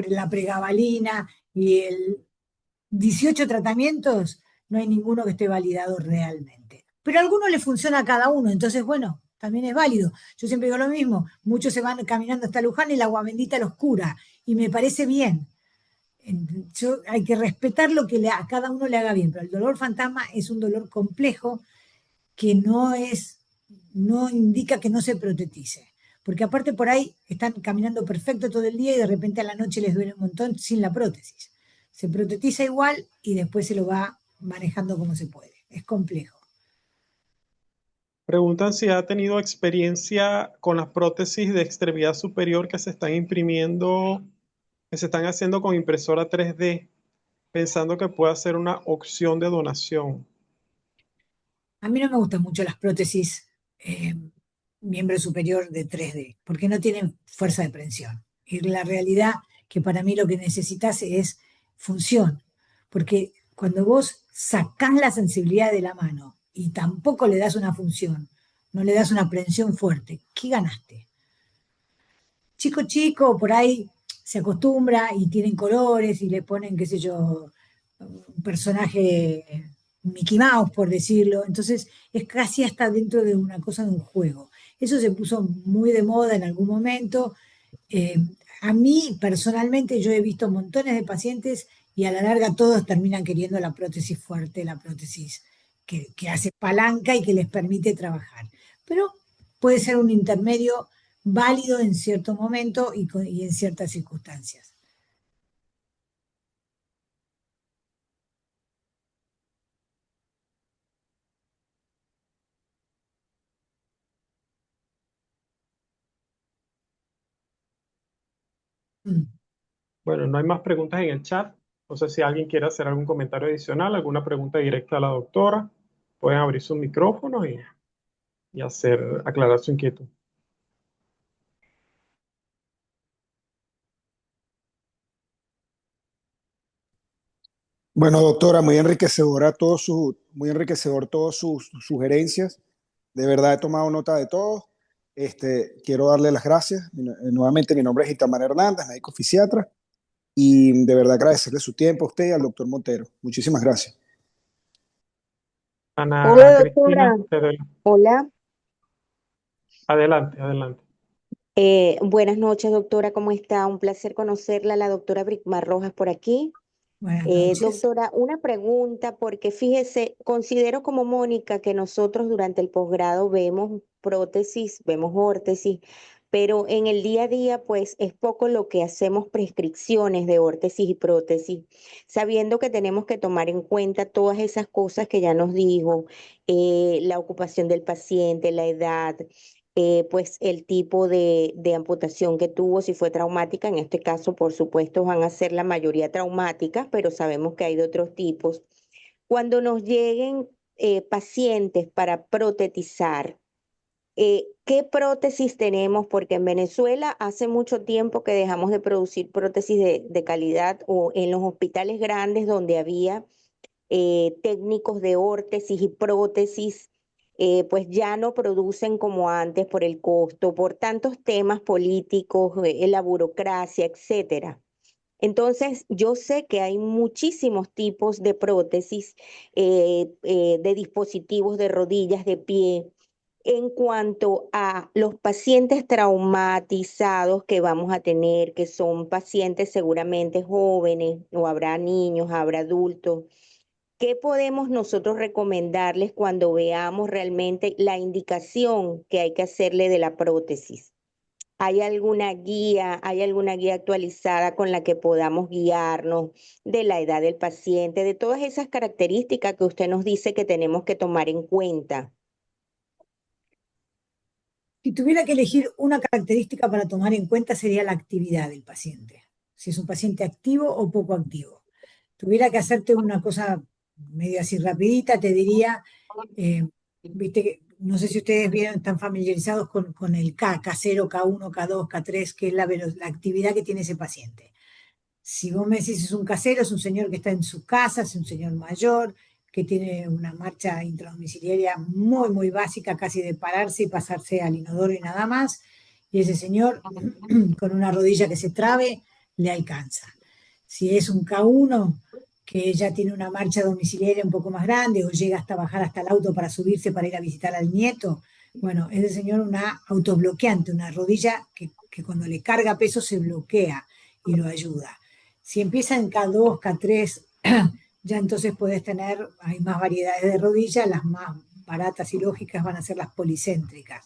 la pregabalina y el 18 tratamientos, no hay ninguno que esté validado realmente. Pero a alguno le funciona a cada uno, entonces bueno, también es válido. Yo siempre digo lo mismo, muchos se van caminando hasta Luján y el agua bendita los cura, y me parece bien. Hay que respetar lo que a cada uno le haga bien, pero el dolor fantasma es un dolor complejo que no indica que no se protetice. Porque aparte por ahí están caminando perfecto todo el día y de repente a la noche les duele un montón sin la prótesis. Se protetiza igual y después se lo va manejando como se puede. Es complejo.
Preguntan si ha tenido experiencia con las prótesis de extremidad superior que se están imprimiendo, que se están haciendo con impresora 3D, pensando que pueda ser una opción de donación.
A mí no me gustan mucho las prótesis miembro superior de 3D, porque no tienen fuerza de prensión. Y la realidad que para mí lo que necesitas es función, porque cuando vos sacás la sensibilidad de la mano y tampoco le das una función, no le das una prensión fuerte, ¿qué ganaste? Chico chico, por ahí se acostumbra y tienen colores y le ponen, qué sé yo, un personaje Mickey Mouse, por decirlo. Entonces es casi hasta dentro de una cosa de un juego. Eso se puso muy de moda en algún momento. Eh, a mí, personalmente, yo he visto montones de pacientes y a la larga todos terminan queriendo la prótesis fuerte, la prótesis que hace palanca y que les permite trabajar. Pero puede ser un intermedio válido en cierto momento y en ciertas circunstancias. Mm.
Bueno, no hay más preguntas en el chat. No sé si alguien quiere hacer algún comentario adicional, alguna pregunta directa a la doctora. Pueden abrir su micrófono y aclarar su inquietud.
Bueno, doctora, muy enriquecedor todas sus sugerencias. De verdad he tomado nota de todo. Quiero darle las gracias. Nuevamente, mi nombre es Itamar Hernández, médico fisiatra, y de verdad agradecerle su tiempo a usted y al doctor Montero. Muchísimas gracias.
Ana
Hola,
Cristina,
doctora. Hola.
adelante, adelante.
Buenas noches, doctora. ¿Cómo está? Un placer conocerla. La doctora Bricmar Rojas por aquí.
Buenas noches.
Doctora, una pregunta, porque fíjese, considero como Mónica que nosotros durante el posgrado vemos prótesis, vemos órtesis, pero en el día a día, pues es poco lo que hacemos prescripciones de órtesis y prótesis, sabiendo que tenemos que tomar en cuenta todas esas cosas que ya nos dijo, la ocupación del paciente, la edad. Pues el tipo de amputación que tuvo, si fue traumática, en este caso, por supuesto, van a ser la mayoría traumáticas, pero sabemos que hay de otros tipos. Cuando nos lleguen pacientes para protetizar, ¿qué prótesis tenemos? Porque en Venezuela hace mucho tiempo que dejamos de producir prótesis de calidad, o en los hospitales grandes donde había técnicos de órtesis y prótesis, pues ya no producen como antes por el costo, por tantos temas políticos, la burocracia, etcétera. Entonces, yo sé que hay muchísimos tipos de prótesis, de dispositivos de rodillas, de pie. En cuanto a los pacientes traumatizados que vamos a tener, que son pacientes seguramente jóvenes, o habrá niños, habrá adultos, ¿qué podemos nosotros recomendarles cuando veamos realmente la indicación que hay que hacerle de la prótesis? Hay alguna guía actualizada con la que podamos guiarnos de la edad del paciente, de todas esas características que usted nos dice que tenemos que tomar en cuenta?
Si tuviera que elegir una característica para tomar en cuenta sería la actividad del paciente, si es un paciente activo o poco activo. Tuviera que hacerte una cosa medio así rapidita, te diría, viste que, no sé si ustedes están familiarizados con el K0, K1, K2, K3, que es la actividad que tiene ese paciente. Si vos me decís es un casero, es un señor que está en su casa, es un señor mayor, que tiene una marcha intradomiciliaria muy, muy básica, casi de pararse y pasarse al inodoro y nada más, y ese señor con una rodilla que se trabe, le alcanza. Si es un K1, que ya tiene una marcha domiciliaria un poco más grande o llega hasta bajar hasta el auto para subirse para ir a visitar al nieto, bueno, ese señor una autobloqueante, una rodilla que cuando le carga peso se bloquea y lo ayuda. Si empieza en K2, K3, ya entonces puedes tener, hay más variedades de rodillas, las más baratas y lógicas van a ser las policéntricas.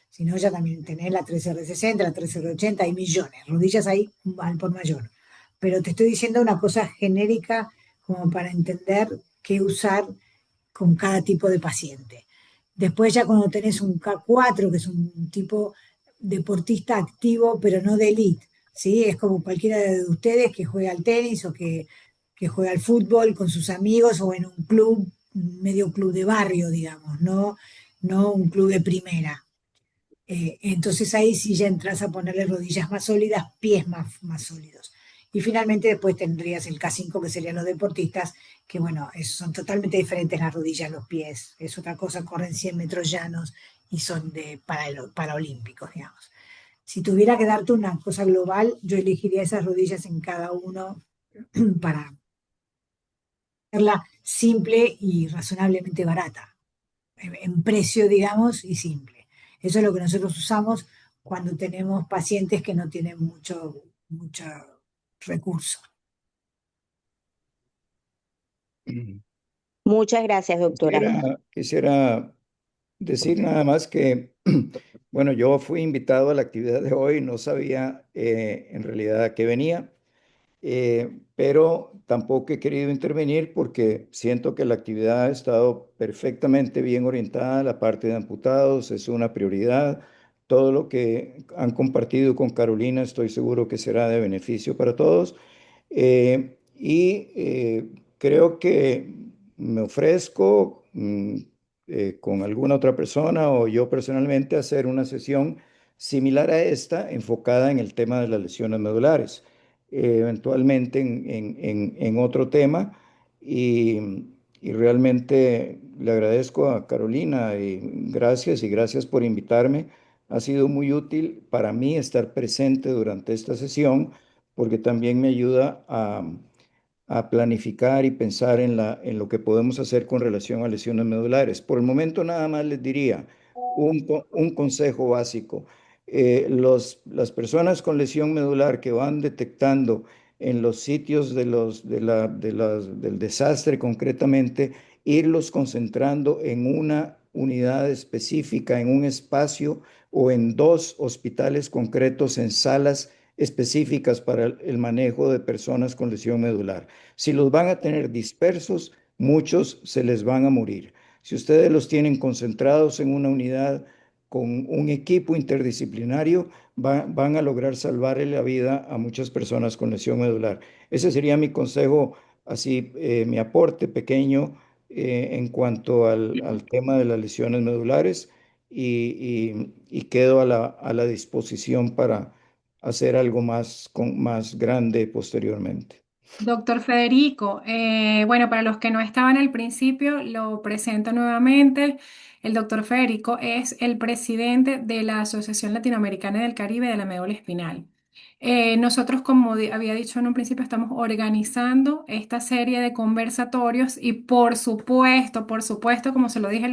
Si no, ya también tenés la 3R60, la 3R80, hay millones. Rodillas ahí al por mayor. Pero te estoy diciendo una cosa genérica como para entender qué usar con cada tipo de paciente. Después ya cuando tenés un K4, que es un tipo deportista activo, pero no de elite, ¿sí? Es como cualquiera de ustedes que juega al tenis o que juega al fútbol con sus amigos o en un club, medio club de barrio, digamos, no un club de primera. Entonces ahí sí ya entras a ponerle rodillas más sólidas, pies más sólidos. Y finalmente después tendrías el K5, que serían los deportistas, que bueno, son totalmente diferentes las rodillas, los pies, es otra cosa, corren 100 metros llanos y son paraolímpicos, digamos. Si tuviera que darte una cosa global, yo elegiría esas rodillas en cada uno para hacerla simple y razonablemente barata, en precio, digamos, y simple. Eso es lo que nosotros usamos cuando tenemos pacientes que no tienen mucho recurso.
Muchas gracias, doctora.
Quisiera decir nada más que, bueno, yo fui invitado a la actividad de hoy, no sabía en realidad a qué venía, pero tampoco he querido intervenir porque siento que la actividad ha estado perfectamente bien orientada. La parte de amputados es una prioridad. Todo lo que han compartido con Carolina estoy seguro que será de beneficio para todos. Creo que me ofrezco con alguna otra persona o yo personalmente a hacer una sesión similar a esta, enfocada en el tema de las lesiones medulares, eventualmente en otro tema. Y realmente le agradezco a Carolina y gracias por invitarme. Ha sido muy útil para mí estar presente durante esta sesión porque también me ayuda a planificar y pensar en lo que podemos hacer con relación a lesiones medulares. Por el momento nada más les diría un consejo básico. Las personas con lesión medular que van detectando en los sitios del desastre concretamente, irlos concentrando en una unidad específica, en un espacio o en 2 hospitales concretos, en salas específicas para el manejo de personas con lesión medular. Si los van a tener dispersos, muchos se les van a morir. Si ustedes los tienen concentrados en una unidad con un equipo interdisciplinario, van a lograr salvarle la vida a muchas personas con lesión medular. Ese sería mi consejo, así mi aporte pequeño en cuanto al tema de las lesiones medulares y quedo a la disposición para hacer algo más grande posteriormente.
Doctor Federico, bueno, para los que no estaban al principio, lo presento nuevamente. El doctor Federico es el presidente de la Asociación Latinoamericana del Caribe de la Médula Espinal. Nosotros, como había dicho en un principio, estamos organizando esta serie de conversatorios y por supuesto, como se lo dije,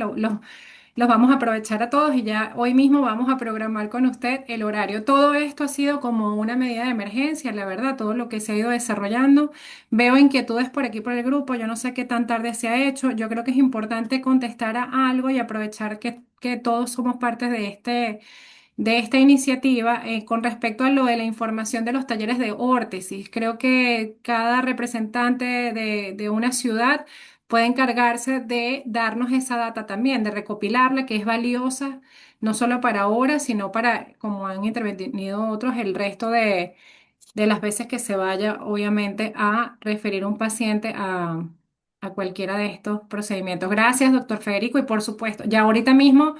los vamos a aprovechar a todos y ya hoy mismo vamos a programar con usted el horario. Todo esto ha sido como una medida de emergencia, la verdad, todo lo que se ha ido desarrollando. Veo inquietudes por aquí por el grupo, yo no sé qué tan tarde se ha hecho. Yo creo que es importante contestar a algo y aprovechar que todos somos parte de esta iniciativa con respecto a lo de la información de los talleres de órtesis. Creo que cada representante de una ciudad puede encargarse de darnos esa data también, de recopilarla, que es valiosa, no solo para ahora, sino para, como han intervenido otros, el resto de las veces que se vaya, obviamente, a referir un paciente a cualquiera de estos procedimientos. Gracias, doctor Federico, y por supuesto, ya ahorita mismo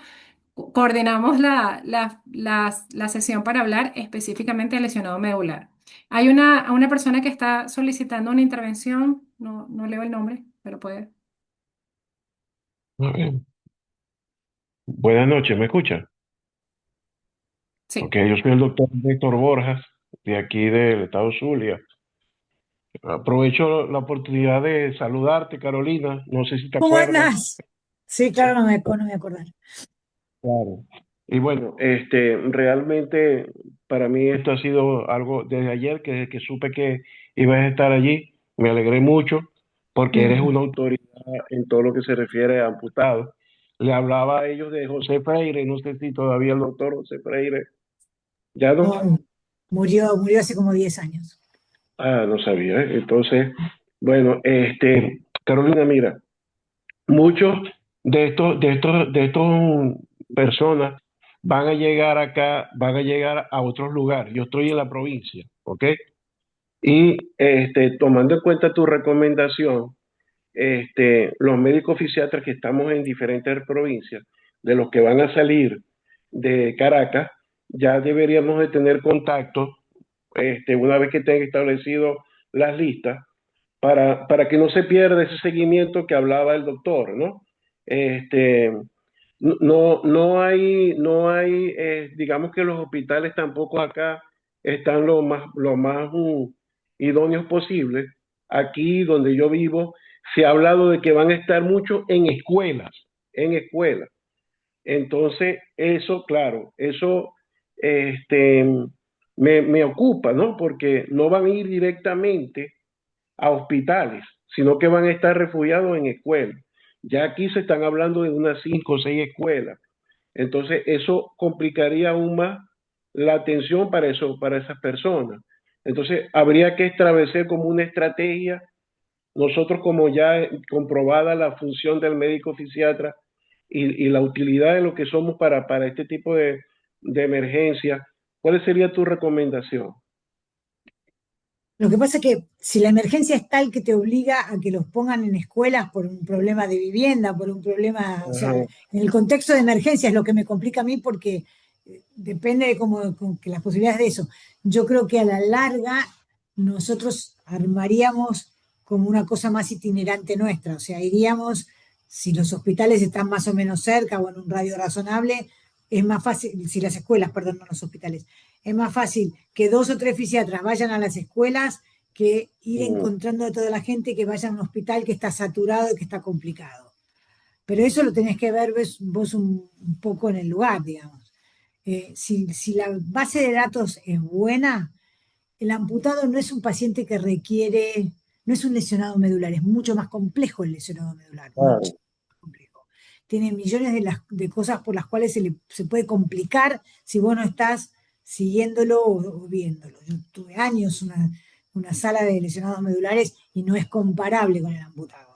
coordinamos la sesión para hablar específicamente del lesionado medular. Hay una persona que está solicitando una intervención, no leo el nombre, pero puede.
Buenas noches, ¿me escucha?
Sí.
Ok, yo soy el doctor Víctor Borjas, de aquí del estado Zulia. Aprovecho la oportunidad de saludarte, Carolina. No sé si te
¿Cómo
acuerdas.
andás? Sí, claro, no me acordar.
Claro. Y bueno, realmente para mí esto ha sido algo desde ayer, que desde que supe que ibas a estar allí, me alegré mucho porque eres una autoridad en todo lo que se refiere a amputados. Le hablaba a ellos de José Freire, no sé si todavía el doctor José Freire, ¿ya no?
No, murió hace como 10 años.
Ah, no sabía, ¿eh? Entonces, bueno, Carolina, mira, muchos de estos personas van a llegar acá, van a llegar a otros lugares. Yo estoy en la provincia, ¿ok? Y tomando en cuenta tu recomendación, los médicos fisiatras que estamos en diferentes provincias, de los que van a salir de Caracas, ya deberíamos de tener contacto una vez que tenga establecido las listas, para que no se pierda ese seguimiento que hablaba el doctor, ¿no? No hay, digamos que los hospitales tampoco acá están lo más idóneos posible. Aquí donde yo vivo, se ha hablado de que van a estar mucho en escuelas. Entonces, eso, claro, eso este, me ocupa, ¿no? Porque no van a ir directamente a hospitales, sino que van a estar refugiados en escuelas. Ya aquí se están hablando de unas 5 o 6 escuelas. Entonces, eso complicaría aún más la atención para esas personas. Entonces, habría que establecer como una estrategia. Nosotros, como ya comprobada la función del médico fisiatra y la utilidad de lo que somos para este tipo de emergencia, ¿cuál sería tu recomendación?
Lo que pasa es que si la emergencia es tal que te obliga a que los pongan en escuelas por un problema de vivienda, por un problema, o sea,
Ajá.
en el contexto de emergencia es lo que me complica a mí porque depende de que las posibilidades de eso. Yo creo que a la larga nosotros armaríamos como una cosa más itinerante nuestra, o sea, iríamos, si los hospitales están más o menos cerca o en un radio razonable, es más fácil, si las escuelas, perdón, no los hospitales, es más fácil que 2 o 3 fisiatras vayan a las escuelas que ir
Mm.
encontrando a toda la gente que vaya a un hospital que está saturado y que está complicado. Pero eso lo tenés que ver vos un poco en el lugar, digamos. Si la base de datos es buena, el amputado no es un paciente que requiere, no es un lesionado medular, es mucho más complejo el lesionado medular,
Claro.
mucho más complejo. Tiene millones de cosas por las cuales se puede complicar si vos no estás siguiéndolo o viéndolo. Yo tuve años una sala de lesionados medulares y no es comparable con el amputado.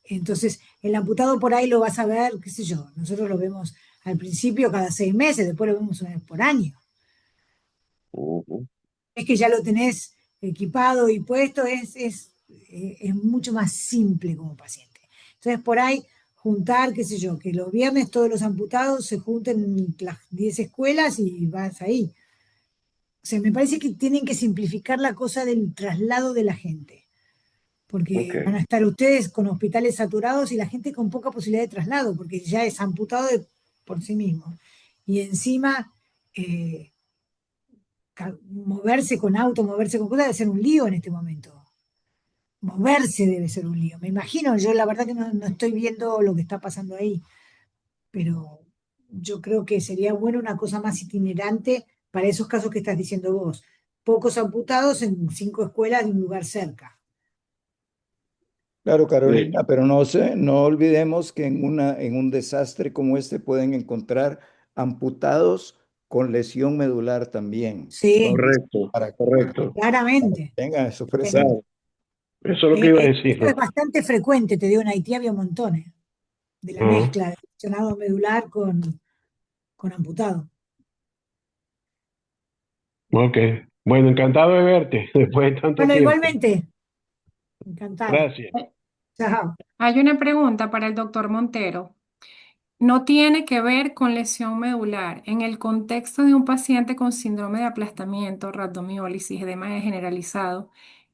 Entonces, el amputado por ahí lo vas a ver, qué sé yo, nosotros lo vemos al principio cada 6 meses, después lo vemos una vez por año.
Ujú.
Es que ya lo tenés equipado y puesto, es mucho más simple como paciente. Entonces, por ahí, juntar, qué sé yo, que los viernes todos los amputados se junten en las 10 escuelas y vas ahí. O sea, me parece que tienen que simplificar la cosa del traslado de la gente, porque van a
Ok.
estar ustedes con hospitales saturados y la gente con poca posibilidad de traslado, porque ya es amputado por sí mismo. Y encima, eh, moverse con auto, moverse con cosas, debe ser un lío en este momento. Moverse debe ser un lío. Me imagino, yo la verdad que no estoy viendo lo que está pasando ahí, pero yo creo que sería bueno una cosa más itinerante para esos casos que estás diciendo vos. Pocos amputados en 5 escuelas de un lugar cerca.
Claro,
Sí.
Carolina, pero no olvidemos que en un desastre como este pueden encontrar amputados con lesión medular también,
Sí,
Correcto,
para que
correcto.
claramente.
tengan eso presente.
Claro. Eso es lo que iba a decir.
Esto es bastante frecuente, te digo, en Haití había montones de la
Ujú.
mezcla de lesionado medular con amputado.
Ok. Bueno, encantado de verte después de tanto
Bueno,
tiempo.
igualmente, encantada.
Gracias.
Chao.
Hay una pregunta para el doctor Montero. No tiene que ver con lesión medular. En el contexto de un paciente con síndrome de aplastamiento, rhabdomiólisis, edema generalizado,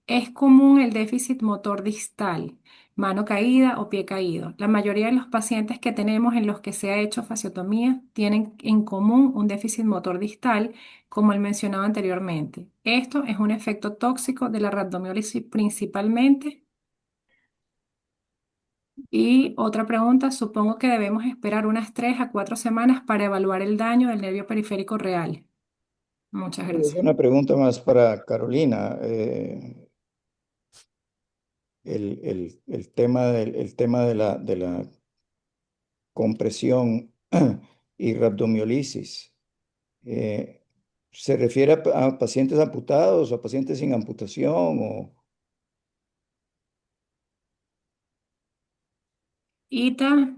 es común el déficit motor distal, mano caída o pie caído. La mayoría de los pacientes que tenemos en los que se ha hecho fasciotomía tienen en común un déficit motor distal, como el mencionado anteriormente. Esto es un efecto tóxico de la rhabdomiólisis principalmente. Y otra pregunta, supongo que debemos esperar unas 3 a 4 semanas para evaluar el daño del nervio periférico real. Muchas
Es
gracias.
una pregunta más para Carolina. El tema de la compresión y rhabdomiolisis. ¿Se refiere a pacientes amputados o a pacientes sin amputación?
Ita,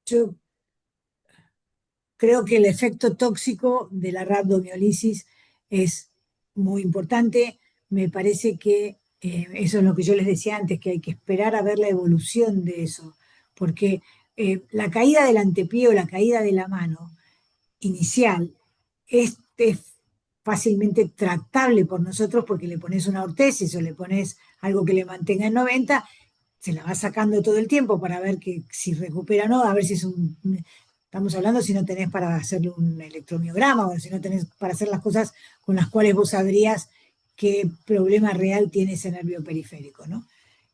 Yo creo que el efecto tóxico de la rhabdomiolisis es muy importante. Me parece que eso es lo que yo les decía antes, que hay que esperar a ver la evolución de eso, porque la caída del antepié o la caída de la mano inicial es fácilmente tratable por nosotros porque le pones una ortesis o le pones algo que le mantenga en 90, se la va sacando todo el tiempo para ver que si recupera o no, a ver si es estamos hablando si no tenés para hacerle un electromiograma o si no tenés para hacer las cosas con las cuales vos sabrías qué problema real tiene ese nervio periférico, ¿no?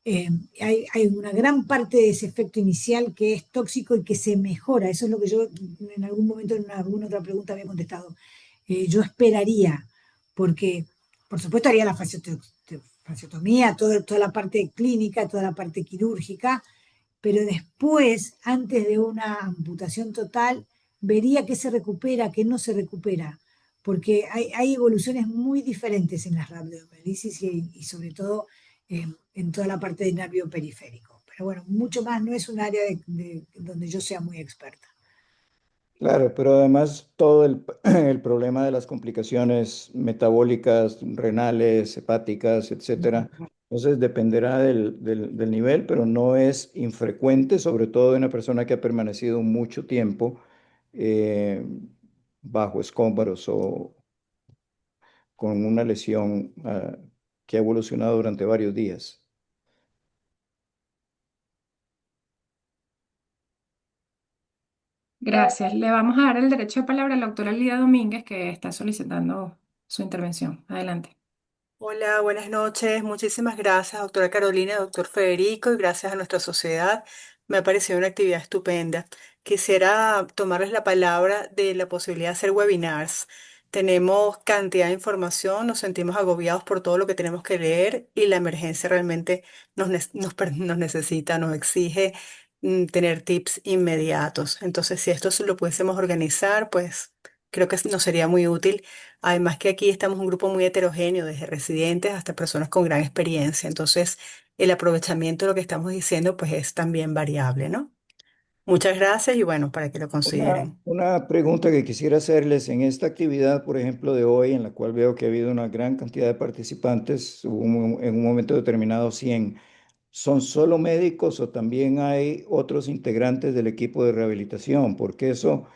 Hay una gran parte de ese efecto inicial que es tóxico y que se mejora. Eso es lo que yo en algún momento en alguna otra pregunta había contestado. Yo esperaría, porque por supuesto haría la fasciotomía, toda la parte clínica, toda la parte quirúrgica, pero después, antes de una amputación total, vería qué se recupera, qué no se recupera, porque hay evoluciones muy diferentes en las rhabdomiolisis y sobre todo en toda la parte del nervio periférico. Pero bueno, mucho más, no es un área donde yo sea muy experta.
Claro, pero además todo el problema de las complicaciones metabólicas, renales, hepáticas, etcétera. Entonces dependerá del nivel, pero no es infrecuente, sobre todo de una persona que ha permanecido mucho tiempo eh, bajo escombros o con una lesión que ha evolucionado durante varios días.
Gracias. Le vamos a dar el derecho de palabra a la doctora Lida Domínguez, que está solicitando su intervención. Adelante.
Hola, buenas noches. Muchísimas gracias, doctora Carolina, doctor Federico, y gracias a nuestra sociedad. Me ha parecido una actividad estupenda. Quisiera tomarles la palabra de la posibilidad de hacer webinars. Tenemos cantidad de información, nos sentimos agobiados por todo lo que tenemos que leer y la emergencia realmente nos necesita, nos exige tener tips inmediatos. Entonces, si esto se lo pudiésemos organizar, pues creo que nos sería muy útil. Además que aquí estamos un grupo muy heterogéneo, desde residentes hasta personas con gran experiencia. Entonces, el aprovechamiento de lo que estamos diciendo, pues es también variable, ¿no? Muchas gracias y bueno, para que lo consideren.
Una pregunta que quisiera hacerles en esta actividad, por ejemplo, de hoy, en la cual veo que ha habido una gran cantidad de participantes, hubo en un momento determinado 100. ¿Son solo médicos o también hay otros integrantes del equipo de rehabilitación? Porque eso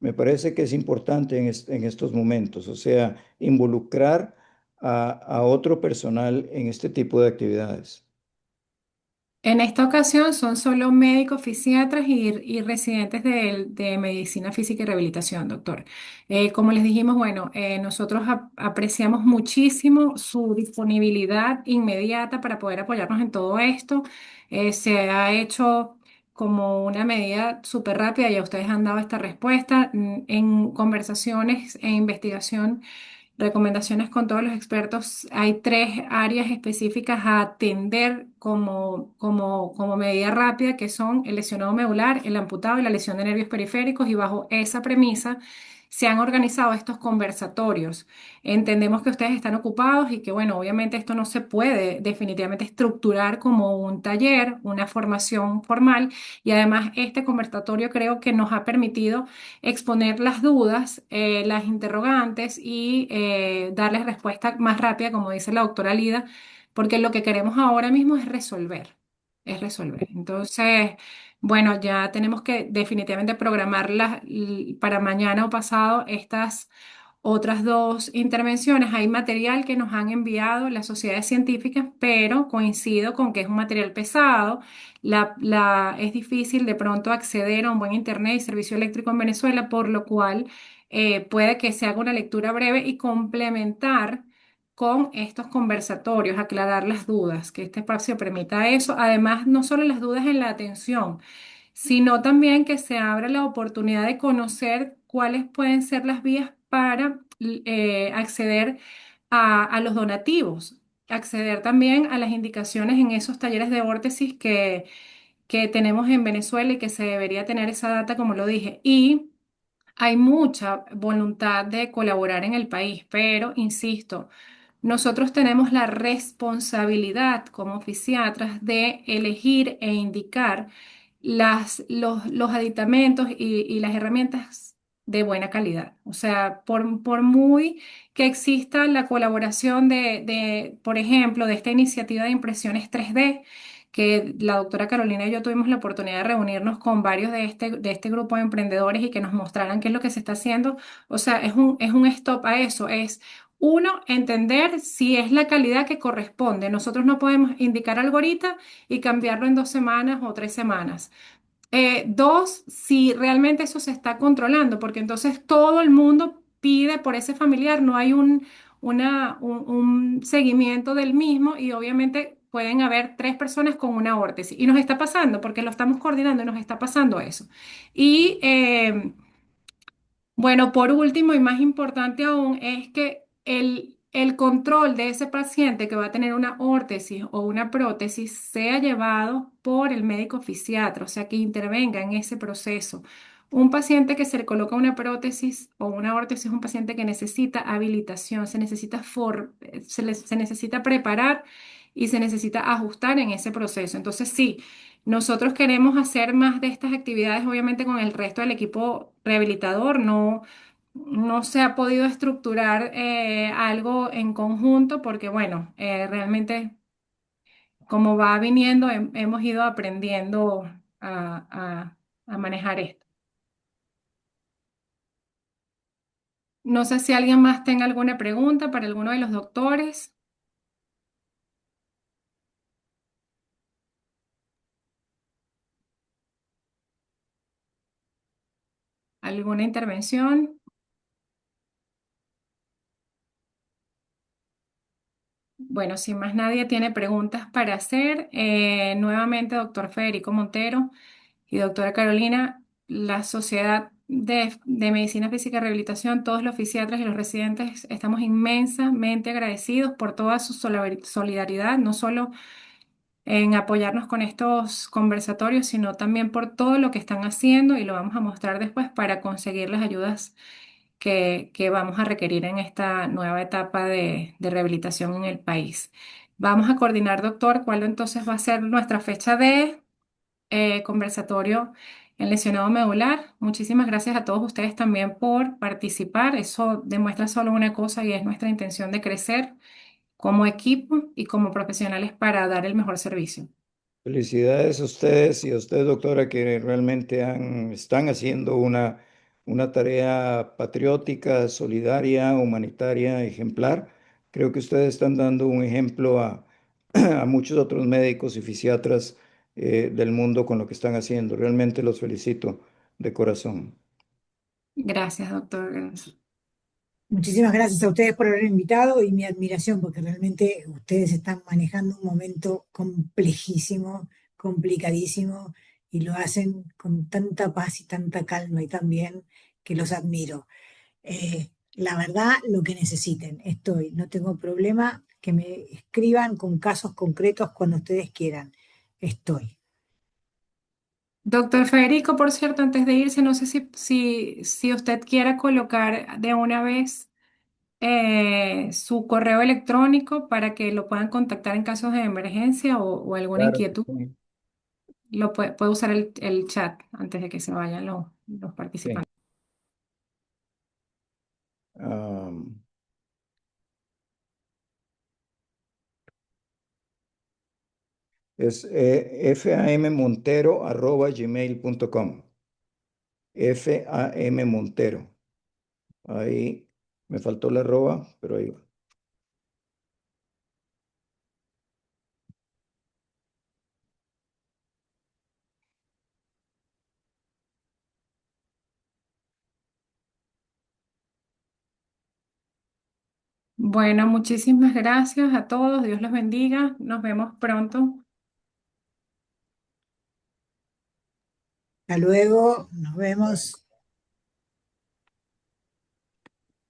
me parece que es importante en estos momentos, o sea, involucrar a otro personal en este tipo de actividades.
En esta ocasión son solo médicos, fisiatras y residentes de medicina física y rehabilitación, doctor. Como les dijimos, bueno, nosotros apreciamos muchísimo su disponibilidad inmediata para poder apoyarnos en todo esto. Se ha hecho como una medida súper rápida, ya ustedes han dado esta respuesta en conversaciones e investigación. Recomendaciones con todos los expertos. Hay tres áreas específicas a atender como medida rápida, que son el lesionado medular, el amputado y la lesión de nervios periféricos. Y bajo esa premisa se han organizado estos conversatorios. Entendemos que ustedes están ocupados y que, bueno, obviamente esto no se puede definitivamente estructurar como un taller, una formación formal. Y además este conversatorio creo que nos ha permitido exponer las dudas, las interrogantes y darles respuesta más rápida, como dice la doctora Lida, porque lo que queremos ahora mismo es resolver, es resolver. Entonces, bueno, ya tenemos que definitivamente programarlas para mañana o pasado estas otras dos intervenciones. Hay material que nos han enviado las sociedades científicas, pero coincido con que es un material pesado. Es difícil de pronto acceder a un buen internet y servicio eléctrico en Venezuela, por lo cual puede que se haga una lectura breve y complementar con estos conversatorios, aclarar las dudas, que este espacio permita eso. Además, no solo las dudas en la atención, sino también que se abra la oportunidad de conocer cuáles pueden ser las vías para acceder a los donativos, acceder también a las indicaciones en esos talleres de órtesis que tenemos en Venezuela y que se debería tener esa data, como lo dije. Y hay mucha voluntad de colaborar en el país, pero insisto, nosotros tenemos la responsabilidad como fisiatras de elegir e indicar los aditamentos y las herramientas de buena calidad. O sea, por muy que exista la colaboración por ejemplo, de esta iniciativa de impresiones 3D, que la doctora Carolina y yo tuvimos la oportunidad de reunirnos con varios de este grupo de emprendedores y que nos mostraran qué es lo que se está haciendo. O sea, es un stop a eso, es uno, entender si es la calidad que corresponde. Nosotros no podemos indicar algo ahorita y cambiarlo en 2 semanas o 3 semanas. Dos, si realmente eso se está controlando, porque entonces todo el mundo pide por ese familiar, no hay un seguimiento del mismo y obviamente pueden haber 3 personas con una órtesis. Y nos está pasando, porque lo estamos coordinando y nos está pasando eso. Y bueno, por último y más importante aún es que el control de ese paciente que va a tener una órtesis o una prótesis sea llevado por el médico fisiatra, o sea, que intervenga en ese proceso. Un paciente que se le coloca una prótesis o una órtesis es un paciente que necesita habilitación, se necesita preparar y se necesita ajustar en ese proceso. Entonces, sí. Nosotros queremos hacer más de estas actividades, obviamente con el resto del equipo rehabilitador. No se ha podido estructurar algo en conjunto porque, bueno, realmente como va viniendo, hemos ido aprendiendo a manejar esto. No sé si alguien más tenga alguna pregunta para alguno de los doctores. ¿Alguna intervención? Bueno, si más nadie tiene preguntas para hacer, nuevamente, doctor Federico Montero y doctora Carolina, la Sociedad de Medicina Física y Rehabilitación, todos los fisiatras y los residentes, estamos inmensamente agradecidos por toda su solidaridad, no solo en apoyarnos con estos conversatorios, sino también por todo lo que están haciendo y lo vamos a mostrar después para conseguir las ayudas que vamos a requerir en esta nueva etapa de rehabilitación en el país. Vamos a coordinar, doctor, cuál entonces va a ser nuestra fecha de conversatorio en lesionado medular. Muchísimas gracias a todos ustedes también por participar. Eso demuestra solo una cosa y es nuestra intención de crecer como equipo y como profesionales para dar el mejor servicio.
Felicidades a ustedes y a usted, doctora, que realmente están haciendo una tarea patriótica, solidaria, humanitaria, ejemplar. Creo que ustedes están dando un ejemplo a muchos otros médicos y fisiatras del mundo con lo que están haciendo. Realmente los felicito de corazón.
Gracias, doctor. Gracias.
Muchísimas gracias a ustedes por haberme invitado y mi admiración, porque realmente ustedes están manejando un momento complejísimo, complicadísimo, y lo hacen con tanta paz y tanta calma y tan bien que los admiro. La verdad, lo que necesiten, estoy, no tengo problema, que me escriban con casos concretos cuando ustedes quieran, estoy.
Doctor Federico, por cierto, antes de irse, no sé si usted quiera colocar de una vez su correo electrónico para que lo puedan contactar en casos de emergencia o alguna
Claro que
inquietud.
sí.
Puede usar el chat antes de que se vayan los
Sí.
participantes.
Es fammontero@gmail.com. fammontero. Ahí me faltó la arroba, pero ahí va.
Bueno, muchísimas gracias a todos. Dios los bendiga. Nos vemos pronto.
Hasta luego, nos vemos.